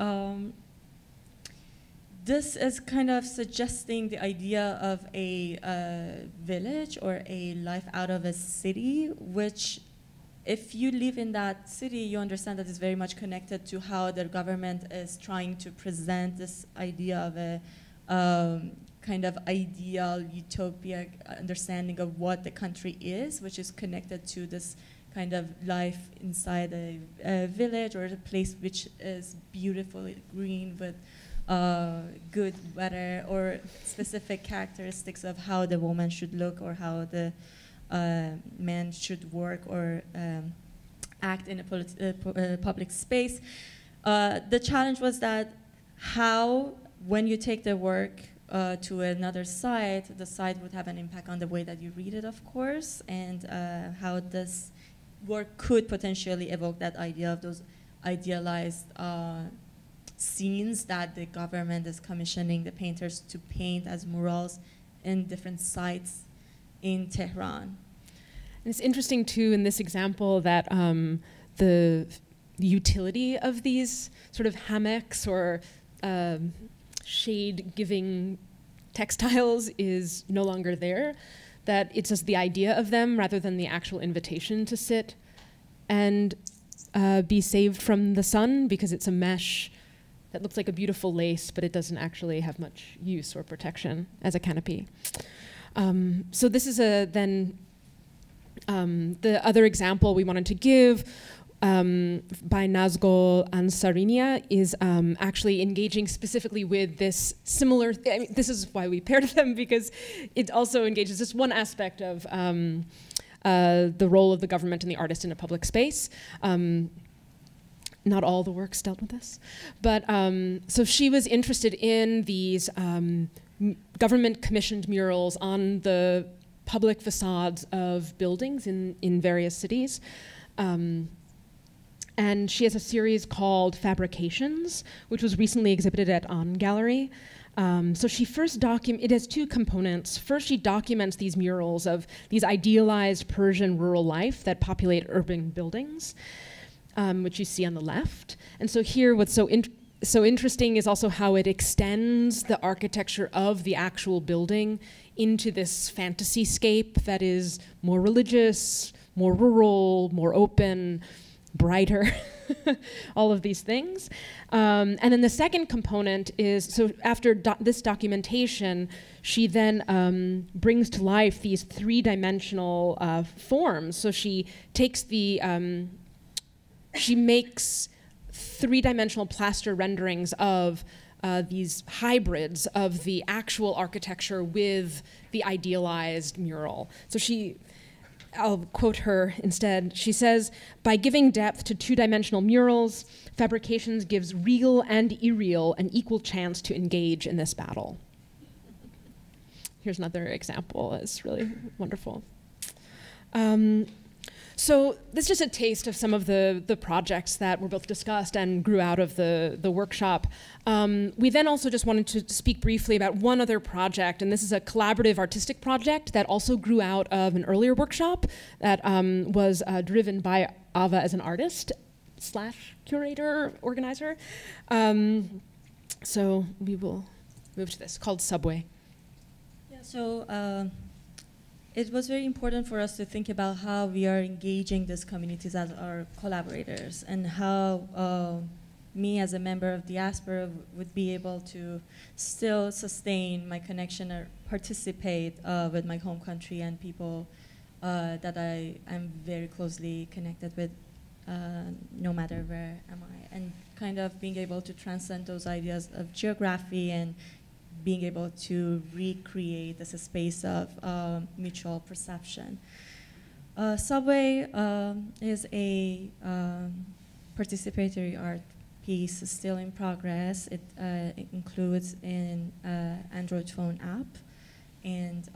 this is kind of suggesting the idea of a village or a life out of a city, which, if you live in that city, you understand that it's very much connected to how the government is trying to present this idea of a kind of ideal utopia understanding of what the country is, which is connected to this kind of life inside a village or a place which is beautifully green with good weather, or specific characteristics of how the woman should look or how the man should work or act in a public space. The challenge was that how, when you take the work to another site, the site would have an impact on the way that you read it, of course, and how this work could potentially evoke that idea of those idealized scenes that the government is commissioning the painters to paint as murals in different sites in Tehran. And it's interesting too in this example that the utility of these sort of hammocks or shade-giving textiles is no longer there, that it's just the idea of them rather than the actual invitation to sit and be saved from the sun, because it's a mesh that looks like a beautiful lace, but it doesn't actually have much use or protection as a canopy. So this is then the other example we wanted to give by Nazgul Ansarinia is actually engaging specifically with this similar, I mean, this is why we paired them, because it also engages this one aspect of the role of the government and the artist in a public space. Not all the works dealt with this, but so she was interested in these government commissioned murals on the public facades of buildings in various cities. And she has a series called Fabrications, which was recently exhibited at On Gallery. So she first it has two components. First, she documents these murals of these idealized Persian rural life that populate urban buildings, which you see on the left. And so here, what's so interesting is also how it extends the architecture of the actual building into this fantasy scape that is more religious, more rural, more open, brighter, all of these things. And then the second component is, so after this documentation, she then brings to life these three-dimensional forms. So she takes she makes three-dimensional plaster renderings of these hybrids of the actual architecture with the idealized mural. So I'll quote her instead. She says, "By giving depth to two-dimensional murals, Fabrications gives real and irreal an equal chance to engage in this battle." Here's another example. It's really wonderful. So this is just a taste of some of the projects that were both discussed and grew out of the workshop. We then also just wanted to speak briefly about one other project, and this is a collaborative artistic project that also grew out of an earlier workshop that was driven by Ava as an artist / curator, organizer. So we will move to this, called Subway. Yeah, so it was very important for us to think about how we are engaging these communities as our collaborators, and how me as a member of diaspora would be able to still sustain my connection or participate with my home country and people that I am very closely connected with, no matter where am I, and kind of being able to transcend those ideas of geography and being able to recreate this space of mutual perception. Subway is a participatory art piece still in progress. It includes an Android phone app and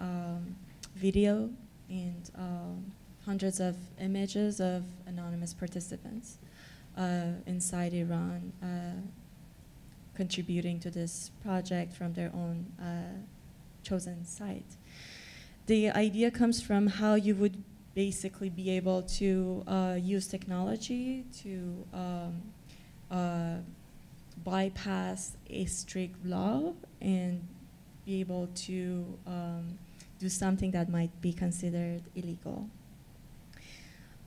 video and hundreds of images of anonymous participants inside Iran, contributing to this project from their own chosen site. The idea comes from how you would basically be able to use technology to bypass a strict law and be able to do something that might be considered illegal.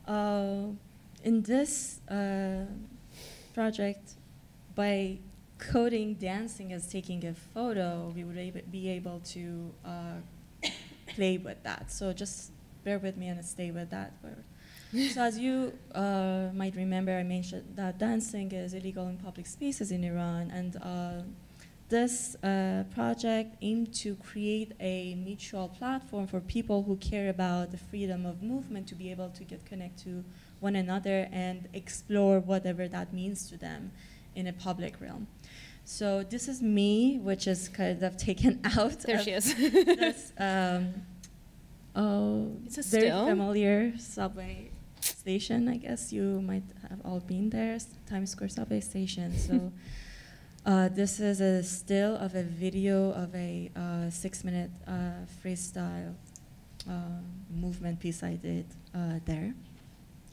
In this project, by coding dancing as taking a photo, we would be able to play with that. So just bear with me and stay with that word. So as you might remember, I mentioned that dancing is illegal in public spaces in Iran, and this project aimed to create a mutual platform for people who care about the freedom of movement to be able to get connect to one another and explore whatever that means to them in a public realm. So this is me, which is kind of taken out. There she is. This, It's a very still. familiar subway station. I guess you might have all been there, Times Square subway station. So this is a still of a video of a 6-minute freestyle movement piece I did there.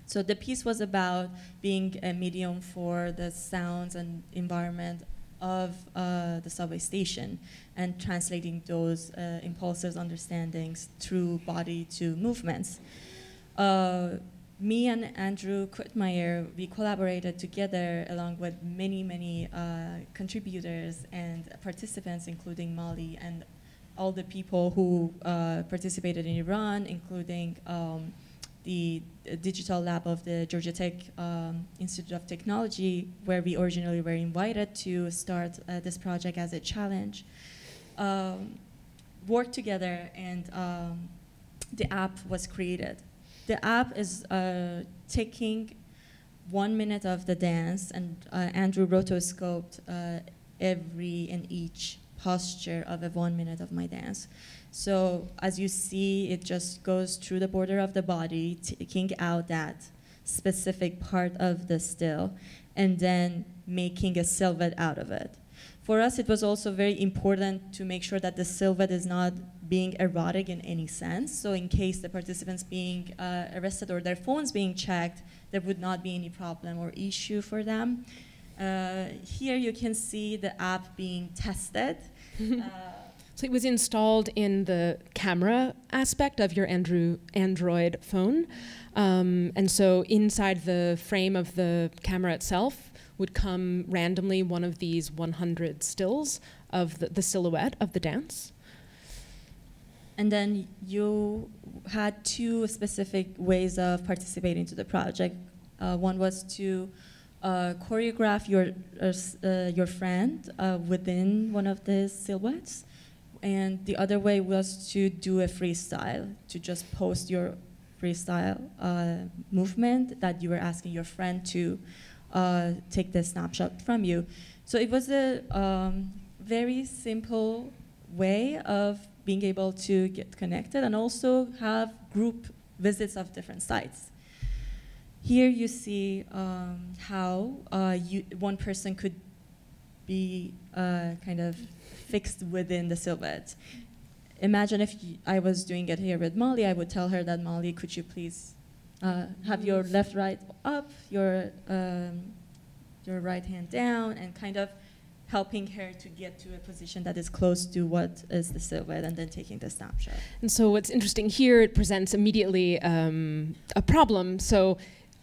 So the piece was about being a medium for the sounds and environment of the subway station and translating those impulses, understandings through body to movements. Me and Andrew Kutmeyer, we collaborated together along with many contributors and participants, including Mali and all the people who participated in Iran, including the digital lab of the Georgia Tech Institute of Technology, where we originally were invited to start this project as a challenge. Worked together, and the app was created. The app is taking 1 minute of the dance, and Andrew rotoscoped every and each posture of a 1 minute of my dance. So as you see, it just goes through the border of the body, taking out that specific part of the still, and then making a silhouette out of it. For us, it was also very important to make sure that the silhouette is not being erotic in any sense. So in case the participants being arrested or their phones being checked, there would not be any problem or issue for them. Here you can see the app being tested. So it was installed in the camera aspect of your Android phone. And so inside the frame of the camera itself would come randomly one of these 100 stills of the silhouette of the dance. And then you had 2 specific ways of participating to the project. One was to choreograph your friend within one of the silhouettes. And the other way was to do a freestyle, to just post your freestyle movement that you were asking your friend to take the snapshot from you. So it was a very simple way of being able to get connected and also have group visits of different sites. here you see how one person could be kind of fixed within the silhouette. Imagine if I was doing it here with Molly, I would tell her that, Molly, could you please have your left, right up, your right hand down, and kind of helping her to get to a position that is close to what is the silhouette, and then taking the snapshot. And so what's interesting here, it presents immediately a problem. So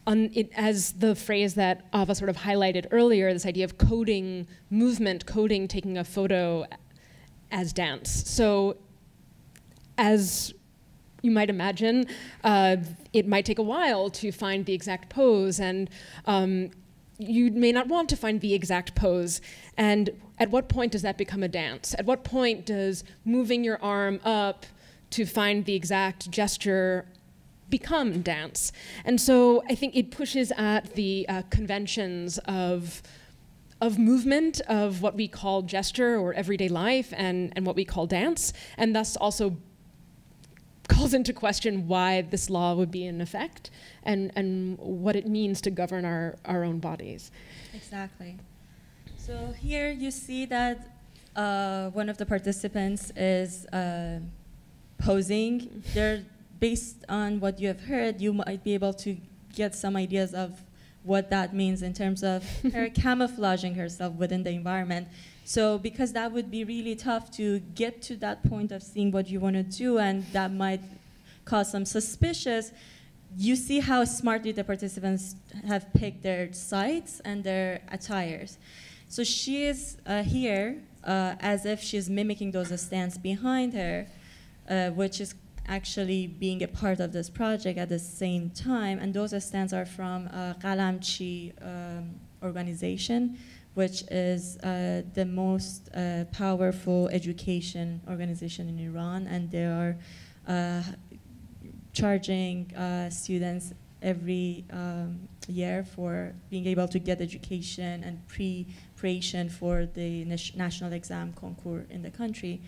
as the phrase that Ava sort of highlighted earlier, this idea of coding movement, coding taking a photo as dance. So as you might imagine, it might take a while to find the exact pose, and you may not want to find the exact pose. And at what point does that become a dance? At what point does moving your arm up to find the exact gesture become dance? And so I think it pushes at the conventions of movement, of what we call gesture or everyday life, and what we call dance, and thus also calls into question why this law would be in effect and what it means to govern our own bodies. Exactly. So here you see that one of the participants is posing. They're, based on what you have heard, you might be able to get some ideas of what that means in terms of her camouflaging herself within the environment. So because that would be really tough to get to that point of seeing what you want to do, and that might cause some suspicious, you see how smartly the participants have picked their sites and their attires. So she is here as if she's mimicking those stands behind her, which is actually being a part of this project at the same time. And those stands are from Qalamchi organization, which is the most powerful education organization in Iran, and they are charging students every year for being able to get education and preparation for the national exam concours in the country.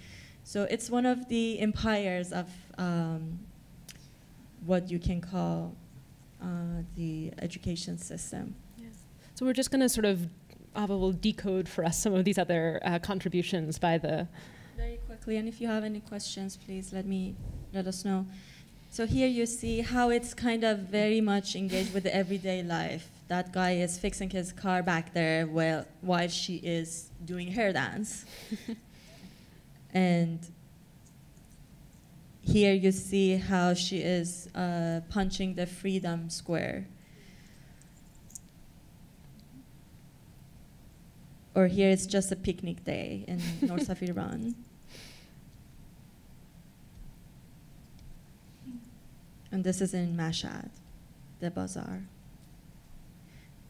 So it's one of the empires of what you can call the education system. Yes. So we're just going to sort of, Ava will decode for us some of these other contributions by the... Very quickly, and if you have any questions, please let us know. So here you see how it's kind of very much engaged with the everyday life. That guy is fixing his car back there while she is doing hair dance. And here you see how she is punching the Freedom Square. Or here it's just a picnic day in north of Iran. And this is in Mashhad, the bazaar.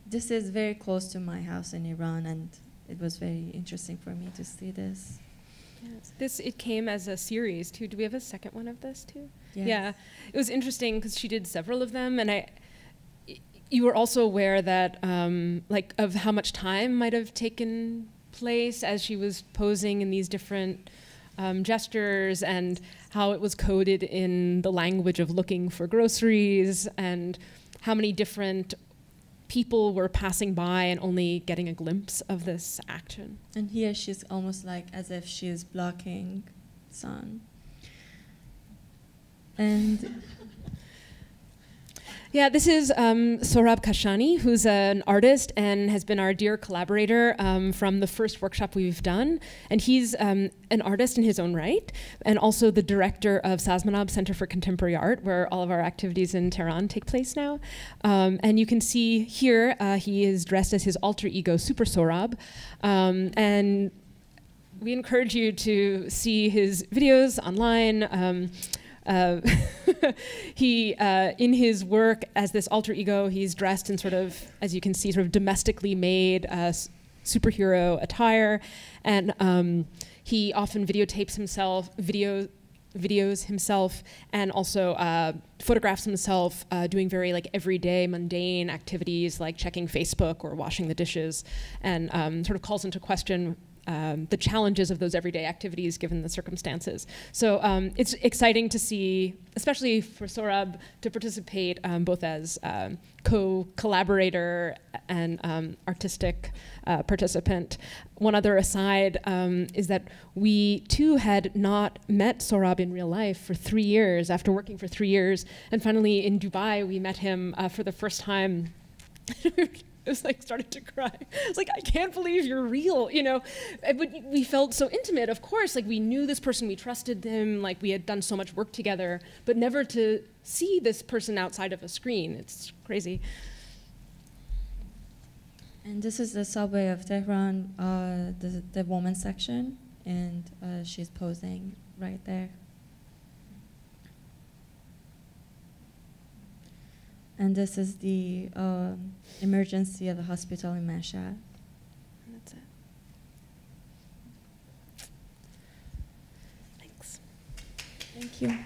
This is very close to my house in Iran, and it was very interesting for me to see this. Yes. It came as a series too. Do we have a second one of this too? Yes. Yeah, it was interesting because she did several of them, and you were also aware that of how much time might have taken place as she was posing in these different gestures, and how it was coded in the language of looking for groceries, and how many different people were passing by and only getting a glimpse of this action. And here she's almost like as if she is blocking sun. And yeah, this is Sohrab Kashani, who's an artist and has been our dear collaborator from the first workshop we've done. And he's an artist in his own right, and also the director of Sazmanab Center for Contemporary Art, where all of our activities in Tehran take place now. And you can see here, he is dressed as his alter ego, Super Sohrab. And we encourage you to see his videos online. He, in his work as this alter ego, he's dressed in sort of, as you can see, sort of domestically made superhero attire, and he often videotapes himself, videos himself, and also photographs himself doing very everyday mundane activities like checking Facebook or washing the dishes, and sort of calls into question the challenges of those everyday activities given the circumstances. So it's exciting to see, especially for Sorab, to participate both as co-collaborator and artistic participant. One other aside is that we too had not met Sorab in real life for 3 years, after working for 3 years, and finally in Dubai we met him for the first time. It was like, started to cry. It's like, I can't believe you're real, you know? But we felt so intimate, of course, like we knew this person, we trusted them, like we had done so much work together, but never to see this person outside of a screen. It's crazy. And this is the subway of Tehran, the women's section, and she's posing right there. And this is the emergency of the hospital in Mashhad. That's it. Thanks. Thank you.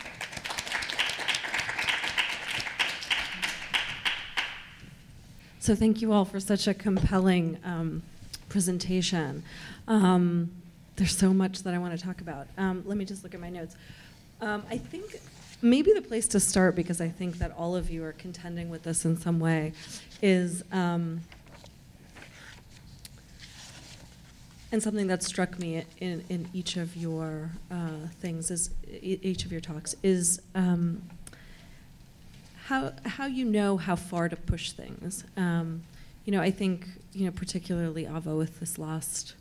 So thank you all for such a compelling presentation. There's so much that I want to talk about. Let me just look at my notes. I think maybe the place to start, because I think that all of you are contending with this in some way, is, and something that struck me in each of your things, is each of your talks, is how you know how far to push things. You know, I think, you know, particularly Ava with this last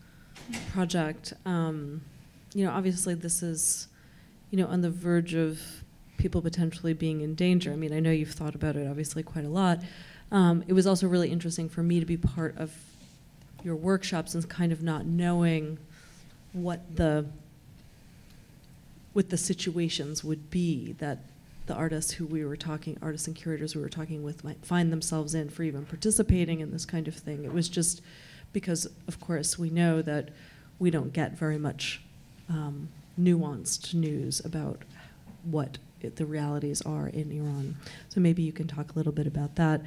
project, you know, obviously this is, you know, on the verge of people potentially being in danger. I mean, I know you've thought about it obviously quite a lot. It was also really interesting for me to be part of your workshops and kind of not knowing what the situations would be that the artists who we were talking, artists and curators we were talking with, might find themselves in for even participating in this kind of thing. It was just because, of course, we know that we don't get very much nuanced news about what the realities are in Iran. So maybe you can talk a little bit about that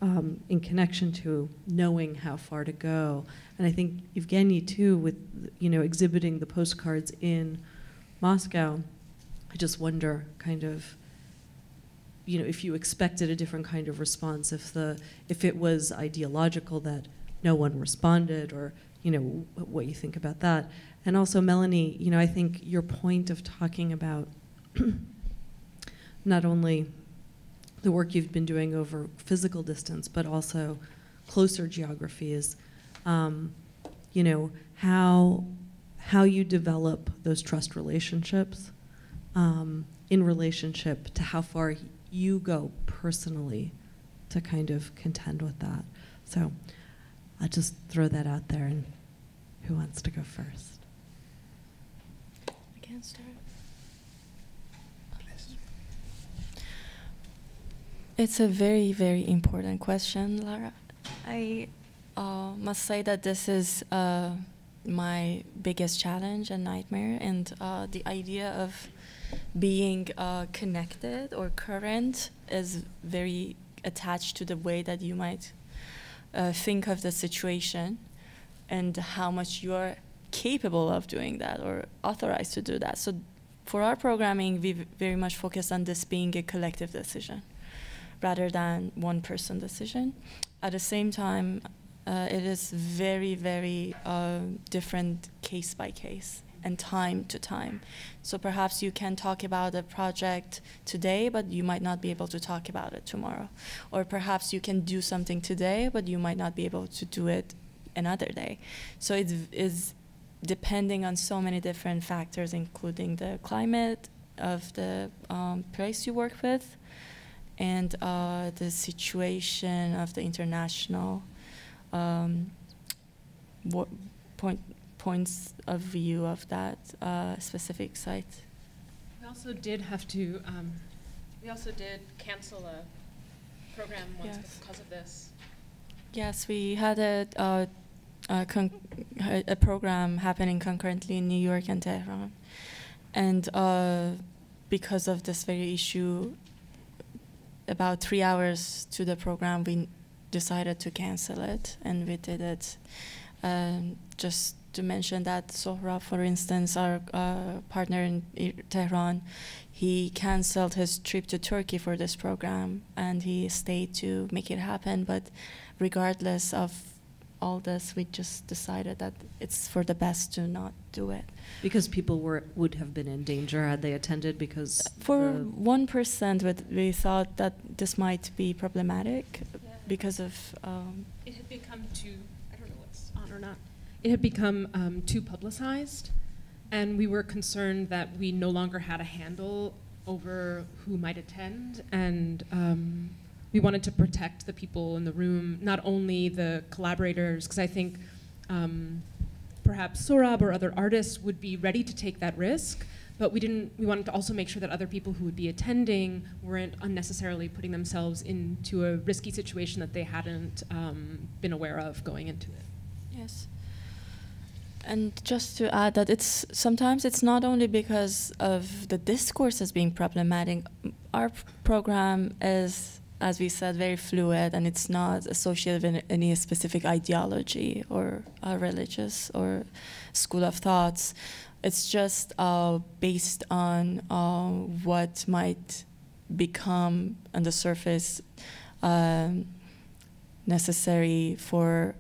in connection to knowing how far to go. And I think Evgeny too, with, you know, exhibiting the postcards in Moscow, I just wonder kind of, you know, if you expected a different kind of response, if it was ideological that no one responded, or, you know, what you think about that. And also, Melanie, you know, I think your point of talking about not only the work you've been doing over physical distance, but also closer geographies, you know, how you develop those trust relationships in relationship to how far you go personally to kind of contend with that. So I'll just throw that out there, and who wants to go first? I can start. It's a very, very important question, Lara. I must say that this is my biggest challenge and nightmare, and the idea of being connected or current is very attached to the way that you might think of the situation and how much you're capable of doing that or authorized to do that. So for our programming, we very much focus on this being a collective decision rather than one person decision. At the same time, it is very, very different case by case and time to time. So perhaps you can talk about a project today, but you might not be able to talk about it tomorrow. Or perhaps you can do something today, but you might not be able to do it another day. So it is depending on so many different factors, including the climate of the place you work with, and the situation of the international points of view of that specific site. We also did have to, we also did cancel a program once because of this. Yes, we had a program happening concurrently in New York and Tehran. And because of this very issue, about 3 hours to the program, we decided to cancel it, and we did it just to mention that Sohrab, for instance, our partner in Tehran, he canceled his trip to Turkey for this program, and he stayed to make it happen. But regardless of all this, we just decided that it's for the best to not do it. Because people would have been in danger had they attended, because... For 1%, we thought that this might be problematic because of... it had become too, I don't know what's on or not, it had become too publicized, and we were concerned that we no longer had a handle over who might attend, and we wanted to protect the people in the room, not only the collaborators, because I think perhaps Sohrab or other artists would be ready to take that risk, but we wanted to also make sure that other people who would be attending weren't unnecessarily putting themselves into a risky situation that they hadn't been aware of going into it. Yes. And just to add that sometimes it's not only because of the discourses being problematic. Our program is, as we said, very fluid, and it's not associated with any specific ideology or religious or school of thoughts. It's just based on what might become on the surface necessary for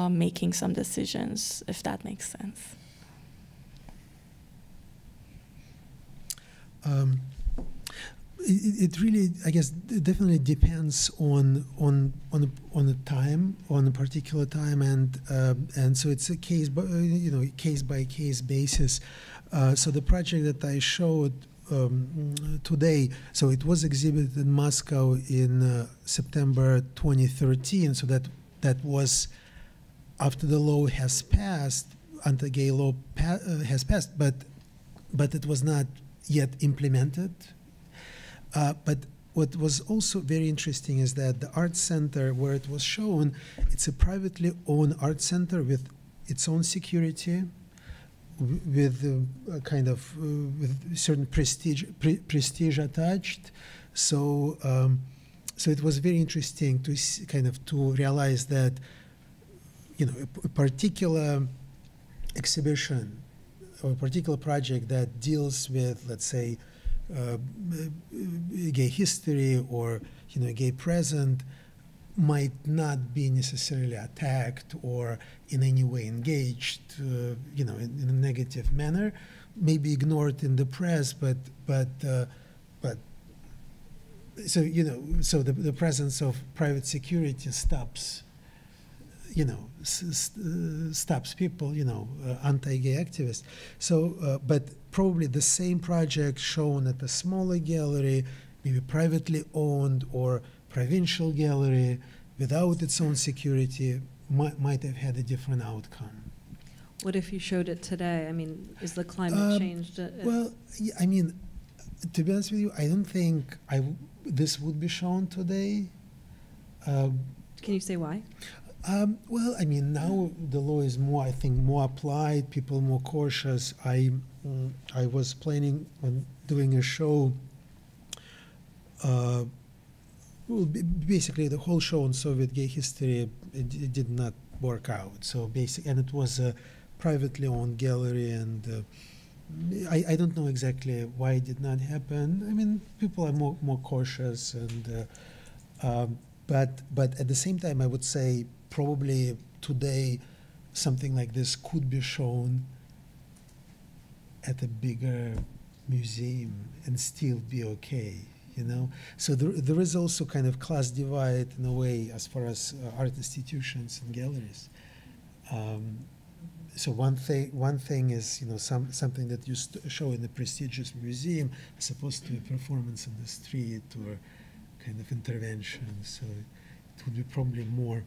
making some decisions, if that makes sense. It really, I guess, definitely depends on the time, on a particular time, and so it's a case by case basis. So the project that I showed today, so it was exhibited in Moscow in September 2013. So that was after the law has passed, anti-gay law has passed, but it was not yet implemented. But what was also very interesting is that the art center where it was shown, it's a privately owned art center with its own security, with with certain prestige attached. So so it was very interesting to to realize that a particular exhibition or a particular project that deals with, let's say, gay history or gay present might not be necessarily attacked or in any way engaged in a negative manner, maybe ignored in the press, but so so the presence of private security stops stops people, anti-gay activists. So, but probably the same project shown at a smaller gallery, maybe privately owned or provincial gallery, without its own security, might have had a different outcome. What if you showed it today? I mean, is the climate changed? Well, I mean, to be honest with you, I don't think this would be shown today. Can you say why? Well, I mean, now the law is more, I think, more applied, people more cautious. I was planning on doing a show, well, basically the whole show on Soviet gay history, it did not work out. So and it was a privately owned gallery, and I don't know exactly why it did not happen. I mean, people are more cautious, and but at the same time, I would say probably today something like this could be shown at a bigger museum and still be okay, So there is also kind of class divide in a way as far as art institutions and galleries. So one thing is something that you show in a prestigious museum as opposed to a performance in the street or kind of intervention. So it would be probably more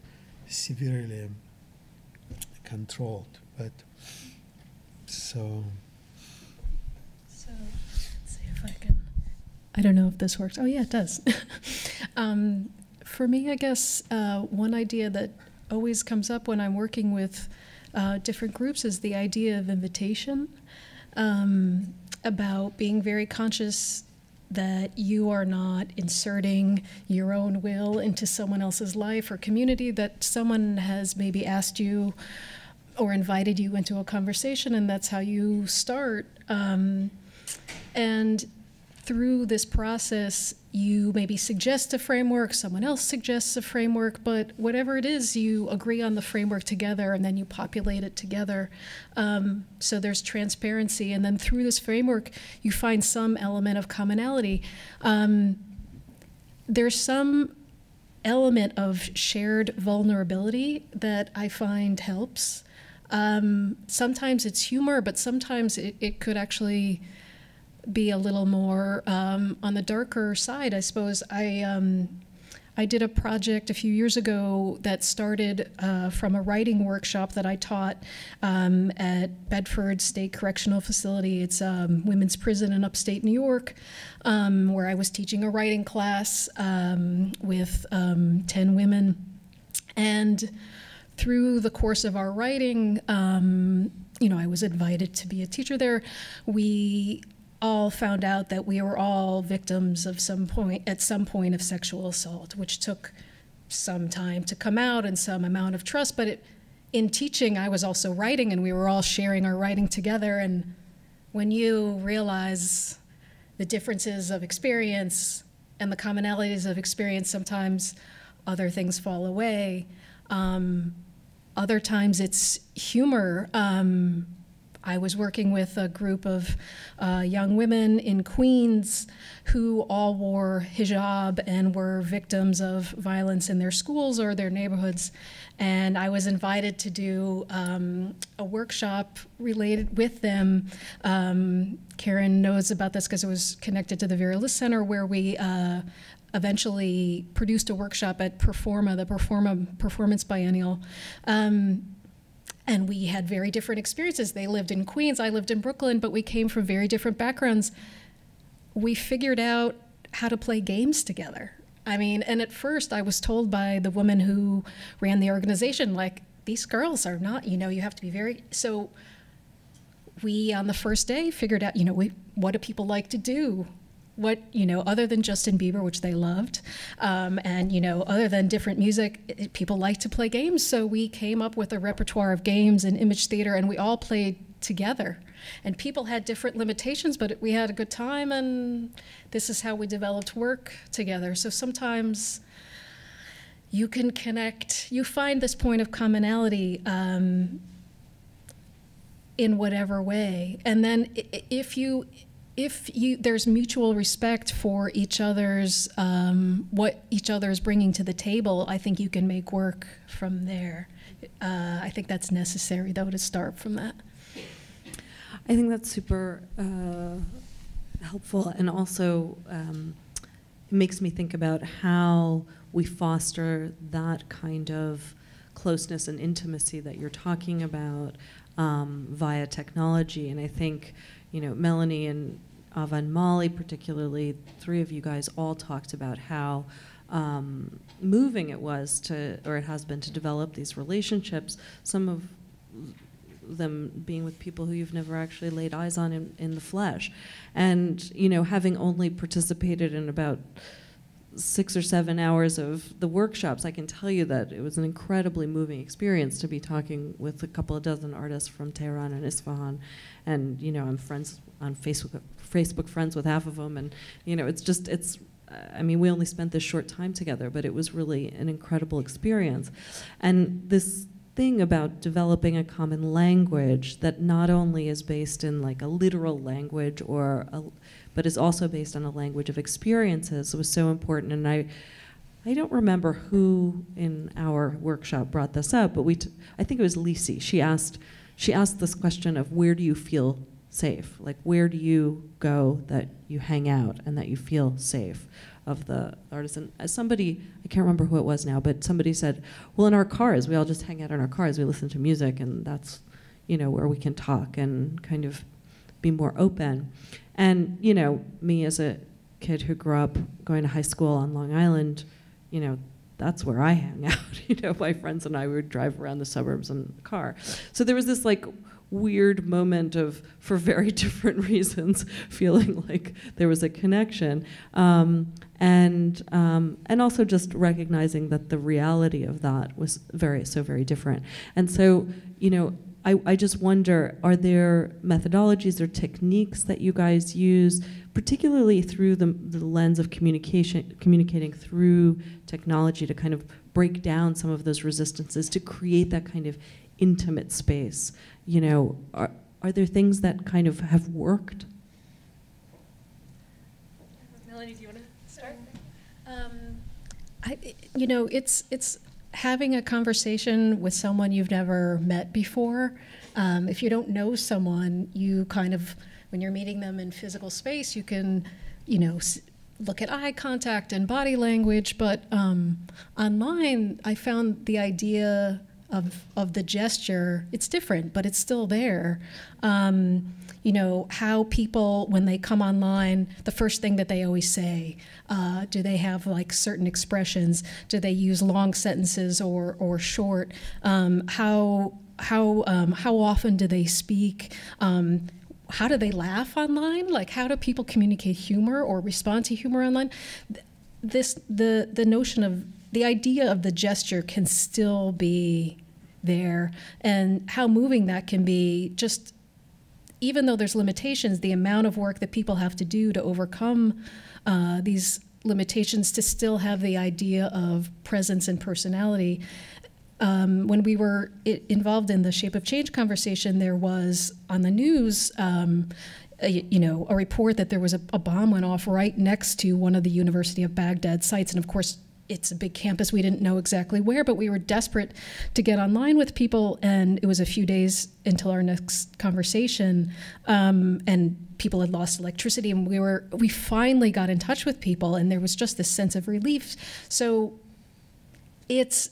severely controlled, but so let's see if I can. I don't know if this works. Oh yeah, it does. For me, I guess one idea that always comes up when I'm working with different groups is the idea of invitation, about being very conscious that you are not inserting your own will into someone else's life or community, that someone has maybe asked you or invited you into a conversation, and that's how you start. And through this process, you maybe suggest a framework, someone else suggests a framework, but whatever it is, you agree on the framework together, and then you populate it together. So there's transparency, and then through this framework, you find some element of commonality. There's some element of shared vulnerability that I find helps. Sometimes it's humor, but sometimes it could actually be a little more on the darker side, I suppose. I did a project a few years ago that started from a writing workshop that I taught at Bedford State Correctional Facility. It's a women's prison in upstate New York, where I was teaching a writing class with 10 women. And through the course of our writing, I was invited to be a teacher there. We all found out that we were all victims of at some point of sexual assault, which took some time to come out and some amount of trust. But in teaching, I was also writing, and we were all sharing our writing together. And when you realize the differences of experience and the commonalities of experience, sometimes other things fall away. Other times it's humor. I was working with a group of young women in Queens who all wore hijab and were victims of violence in their schools or their neighborhoods. And I was invited to do a workshop related with them. Karen knows about this because it was connected to the Vera List Center, where we eventually produced a workshop at Performa, the Performa Performance Biennial. And we had very different experiences. They lived in Queens, I lived in Brooklyn, but we came from very different backgrounds. We figured out how to play games together. I mean, and at first I was told by the woman who ran the organization, like, these girls are not, you have to be very, so we, on the first day, figured out, what do people like to do? What, other than Justin Bieber, which they loved, and, other than different music, people like to play games. So we came up with a repertoire of games and image theater, and we all played together. And people had different limitations, but we had a good time, and this is how we developed work together. So sometimes you can connect, you find this point of commonality in whatever way. And then if there's mutual respect for each other's, what each other is bringing to the table, I think you can make work from there. I think that's necessary, though, to start from that. I think that's super helpful, and also it makes me think about how we foster that kind of closeness and intimacy that you're talking about via technology. And I think, Melanie and Ava and Molly particularly, three of you guys all talked about how moving it was to, or it has been, to develop these relationships, some of them being with people who you've never actually laid eyes on in the flesh. And, having only participated in about 6 or 7 hours of the workshops, I can tell you that it was an incredibly moving experience to be talking with a couple of dozen artists from Tehran and Isfahan. And, I'm friends on Facebook friends with half of them. And, I mean, we only spent this short time together, but it was really an incredible experience. And this thing about developing a common language that not only is based in like a literal language but is also based on a language of experiences was so important. And I don't remember who in our workshop brought this up, but I think it was Lisi. She asked this question of, where do you feel safe? Like, where do you go that you hang out and that you feel safe of the artists? And as somebody, I can't remember who it was now, but somebody said, well, in our cars, we all just hang out in our cars, we listen to music, and that's, where we can talk and kind of be more open. And, me as a kid who grew up going to high school on Long Island, that's where I hang out. My friends and I would drive around the suburbs in the car. So there was this like weird moment of, for very different reasons, feeling like there was a connection. And also just recognizing that the reality of that was so very different. And so, you know, I just wonder, are there methodologies or techniques that you guys use, particularly through the lens of communicating through technology, to kind of break down some of those resistances, to create that kind of intimate space? You know, are there things that kind of have worked? Melanie, do you want to start? You know, it's having a conversation with someone you've never met before. If you don't know someone, you kind of, when you're meeting them in physical space, you can, you know, look at eye contact and body language. But online, I found the idea of the gesture, it's different, but it's still there. You know, how people, when they come online, the first thing that they always say, do they have like certain expressions? Do they use long sentences or short? How often do they speak? How do they laugh online? Like, how do people communicate humor or respond to humor online? The notion of, the idea of the gesture can still be there, and how moving that can be. Just, even though there's limitations, the amount of work that people have to do to overcome these limitations, to still have the idea of presence and personality. When we were involved in the Shape of Change conversation, there was on the news, you know, a report that there was a bomb went off right next to one of the University of Baghdad sites, and of course, it's a big campus. We didn't know exactly where, but we were desperate to get online with people, and it was a few days until our next conversation, and people had lost electricity, and we finally got in touch with people, and there was just this sense of relief. So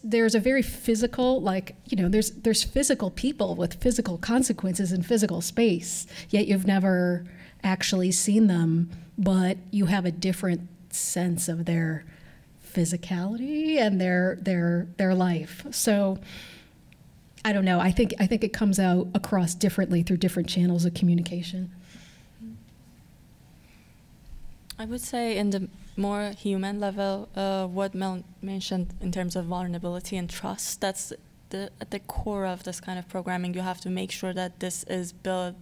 there's a very physical, like, you know, there's physical people with physical consequences in physical space, yet you've never actually seen them, but you have a different sense of their physicality and their life. So I don't know. I think it comes out across differently through different channels of communication. I would say in the more human level, what Mel mentioned in terms of vulnerability and trust, that's at the core of this kind of programming. You have to make sure that this is built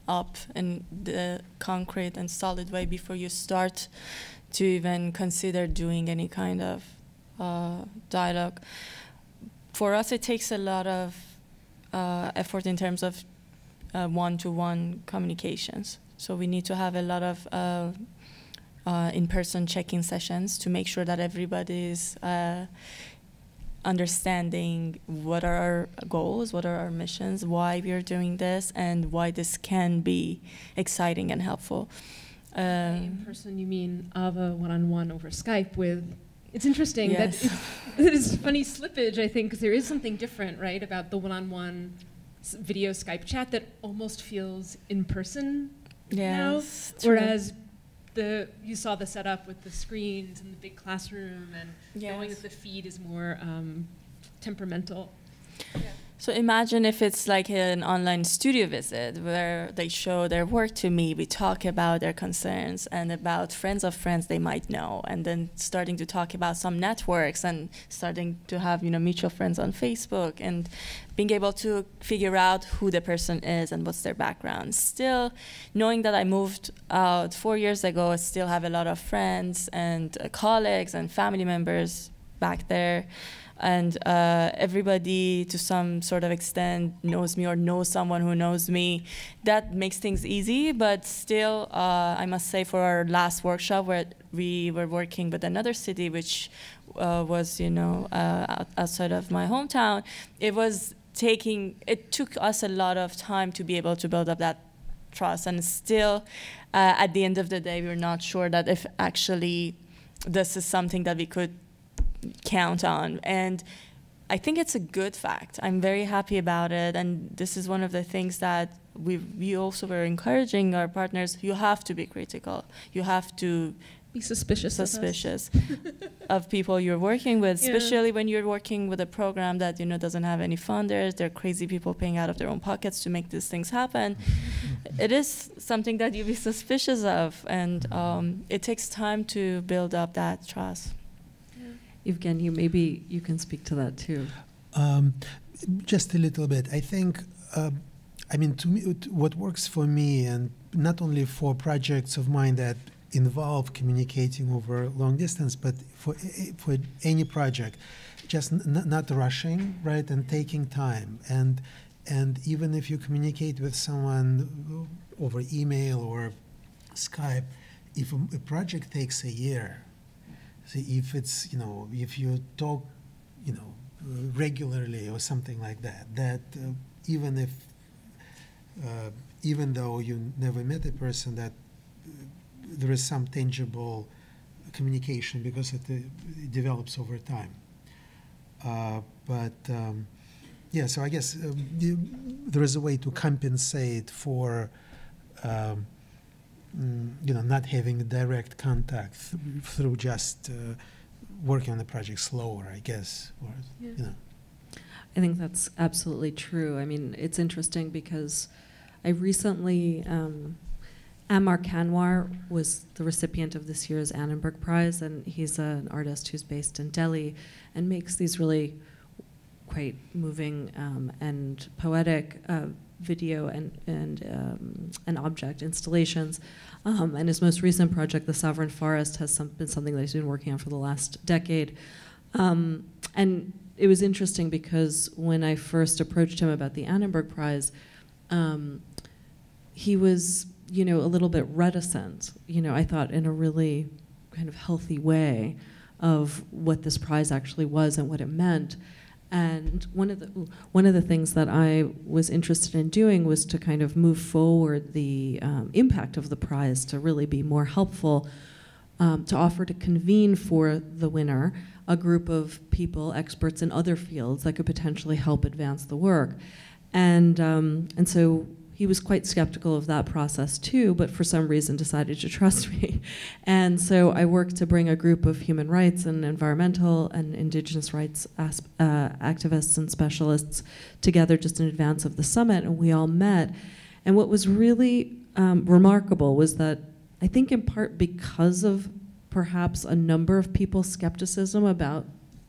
up in the concrete and solid way before you start to even consider doing any kind of dialogue. For us, it takes a lot of effort in terms of one-to-one communications. So we need to have a lot of in-person check-in sessions to make sure that everybody is understanding what are our goals, what are our missions, why we are doing this, and why this can be exciting and helpful. In person, you mean Ava one-on-one over Skype with? It's interesting. Yes. that it is funny slippage, I think, because there is something different, right, about the one-on-one video Skype chat that almost feels in person now, whereas you saw the setup with the screens and the big classroom, and knowing that the feed is more temperamental. Yeah. So imagine if it's like an online studio visit where they show their work to me, we talk about their concerns and about friends of friends they might know, and then starting to talk about some networks and starting to have, you know, mutual friends on Facebook, and being able to figure out who the person is and what's their background. Still, knowing that I moved out 4 years ago, I still have a lot of friends and colleagues and family members back there. And everybody, to some sort of extent, knows me or knows someone who knows me. That makes things easy, but still, I must say, for our last workshop, where we were working with another city, which was, you know, outside of my hometown, it took us a lot of time to be able to build up that trust. And still, at the end of the day, we were not sure that if actually this is something that we could count on. And I think it's a good fact. I'm very happy about it, and this is one of the things that we also were encouraging our partners. You have to be critical. You have to Be suspicious of people you're working with, especially when you're working with a program that doesn't have any funders. There are crazy people paying out of their own pockets to make these things happen. It is something that you be suspicious of, and it takes time to build up that trust. Evgeny, maybe you can speak to that too. Just a little bit. I think, I mean, to me, what works for me, and not only for projects of mine that involve communicating over long distance, but for any project, just not rushing, right, and taking time. And even if you communicate with someone over email or Skype, if a project takes a year, so if it's, if you talk, regularly or something like that, even though you never met a person, that there is some tangible communication because it develops over time. Yeah, so I guess there is a way to compensate for not having direct contact through just working on the project slower, I guess. Or, I think that's absolutely true. I mean, it's interesting because I recently, Ammar Kanwar was the recipient of this year's Annenberg Prize, and he's an artist who's based in Delhi and makes these really quite moving and poetic video and object installations. And his most recent project, The Sovereign Forest, has been something that he's been working on for the last decade. And it was interesting because when I first approached him about the Annenberg Prize, he was, a little bit reticent, I thought in a really kind of healthy way of what this prize actually was and what it meant. And one of the things that I was interested in doing was to kind of move forward the impact of the prize to really be more helpful, to offer to convene for the winner a group of people, experts in other fields that could potentially help advance the work. And so he was quite skeptical of that process too, but for some reason decided to trust me. And so I worked to bring a group of human rights and environmental and indigenous rights activists and specialists together just in advance of the summit, and we all met. And what was really remarkable was that I think in part because of perhaps a number of people's skepticism about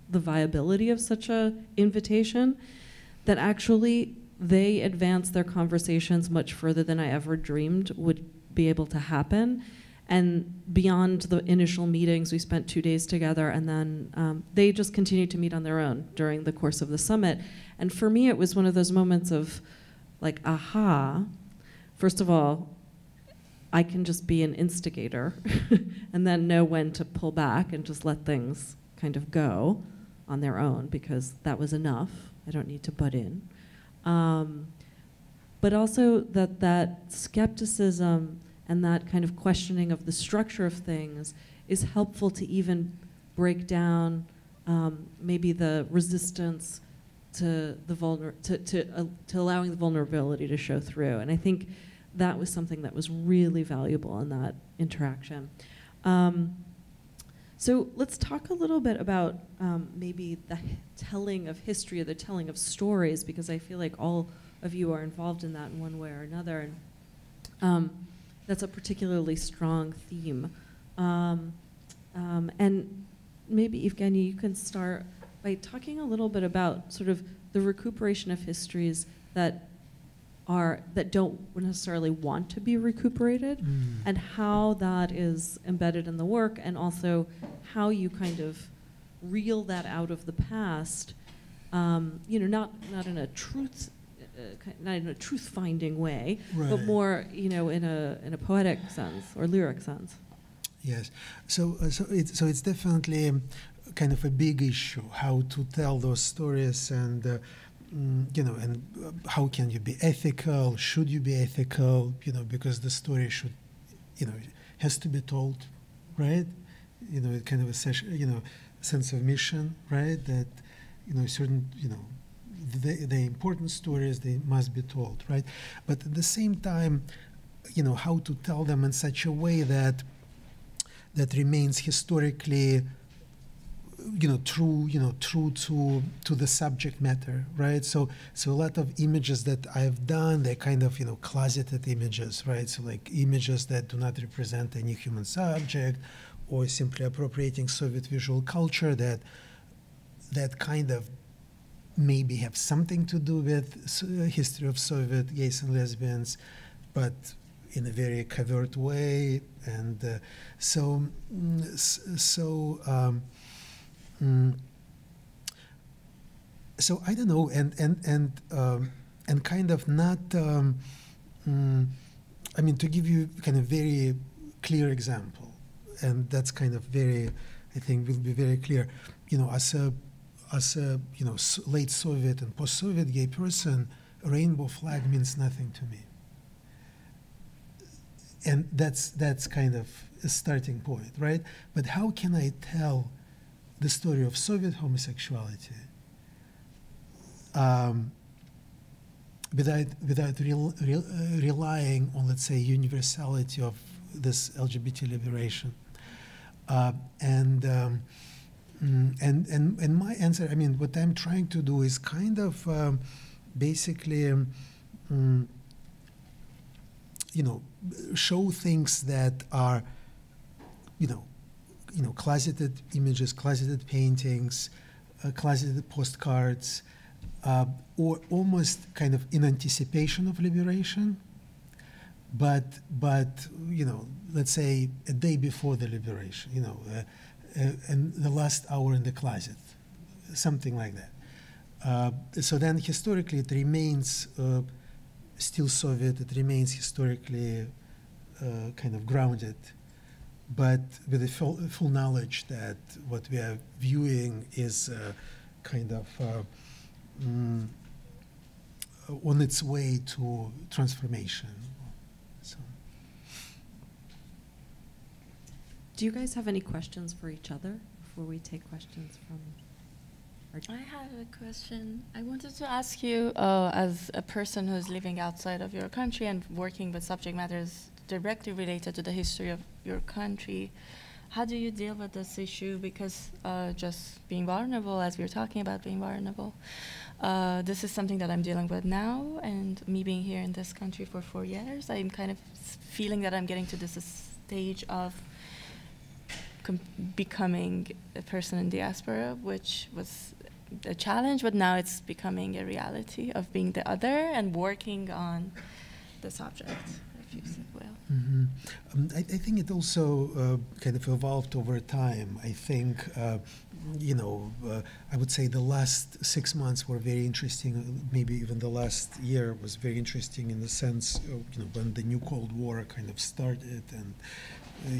the viability of such an invitation, that actually they advanced their conversations much further than I ever dreamed would be able to happen. And beyond the initial meetings, we spent 2 days together, and then they just continued to meet on their own during the course of the summit. And for me, it was one of those moments of like, aha, first of all, I can just be an instigator and then know when to pull back and just let things kind of go on their own, because that was enough. I don't need to butt in. But also that skepticism and that kind of questioning of the structure of things is helpful to even break down maybe the resistance to the to allowing the vulnerability to show through. And I think that was something that was really valuable in that interaction. So let's talk a little bit about maybe the telling of history or the telling of stories, because I feel like all of you are involved in that in one way or another. And that's a particularly strong theme. And maybe, Evgeny, you can start by talking a little bit about sort of the recuperation of histories that don't necessarily want to be recuperated, and how that is embedded in the work, and also how you kind of reel that out of the past, not in a truth-finding way, right, but more, in a poetic sense or lyric sense. Yes, so it's definitely kind of a big issue how to tell those stories, and and how can you be ethical? Should you be ethical? Because the story should, has to be told, right? Kind of a sense of mission, right? That, certain, the important stories, they must be told, right? But at the same time, how to tell them in such a way that that remains historically, true to the subject matter, right? So a lot of images that I've done, they're kind of closeted images, right? So like images that do not represent any human subject, or simply appropriating Soviet visual culture that kind of maybe have something to do with history of Soviet gays and lesbians, but in a very covert way. And so I don't know, and kind of not. I mean, to give you kind of very clear example, and that's kind of very, I think, will be very clear. As a late Soviet and post-Soviet gay person, a rainbow flag means nothing to me. And that's kind of a starting point, right? But how can I tell the story of Soviet homosexuality without relying on, let's say, universality of this LGBT liberation? And my answer, I mean, what I'm trying to do is kind of basically, show things that are, closeted images, closeted paintings, closeted postcards, or almost kind of in anticipation of liberation, but let's say a day before the liberation, and the last hour in the closet, something like that. So then historically it remains still Soviet, it remains historically kind of grounded, but with the full knowledge that what we are viewing is kind of on its way to transformation. So. Do you guys have any questions for each other before we take questions from our... I have a question. I wanted to ask you, as a person who's living outside of your country and working with subject matters directly related to the history of your country, how do you deal with this issue? Because just being vulnerable, as we were talking about being vulnerable, this is something that I'm dealing with now, and me being here in this country for 4 years, I'm kind of feeling that I'm getting to this stage of becoming a person in diaspora, which was a challenge, but now it's becoming a reality of being the other and working on the subject, if you will. Mm-hmm. I think it also kind of evolved over time. I think, I would say the last 6 months were very interesting. Maybe even the last year was very interesting in the sense of, when the new Cold War kind of started, and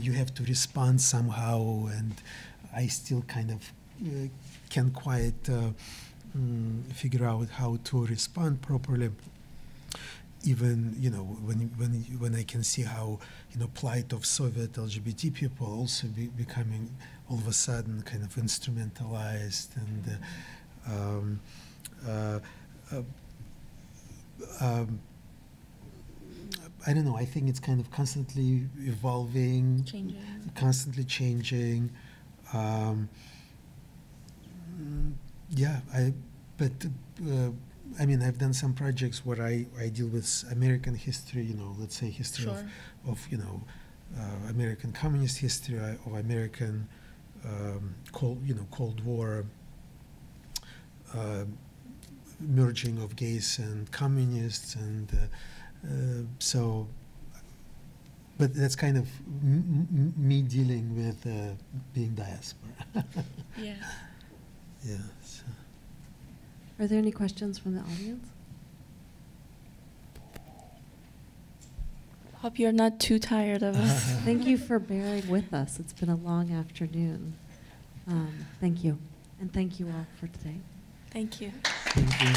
you have to respond somehow, and I still kind of can't quite figure out how to respond properly. Even when I can see how plight of Soviet LGBT people also becoming all of a sudden kind of instrumentalized, and I don't know. I think it's kind of constantly evolving, constantly changing. I mean, I've done some projects where I deal with American history, let's say history of American communist history, of American Cold War merging of gays and communists, and but that's kind of me dealing with being diaspora. Yeah. Yeah. So. Are there any questions from the audience? Hope you're not too tired of us. Thank you for bearing with us. It's been a long afternoon. Thank you. And thank you all for today. Thank you. Thank you.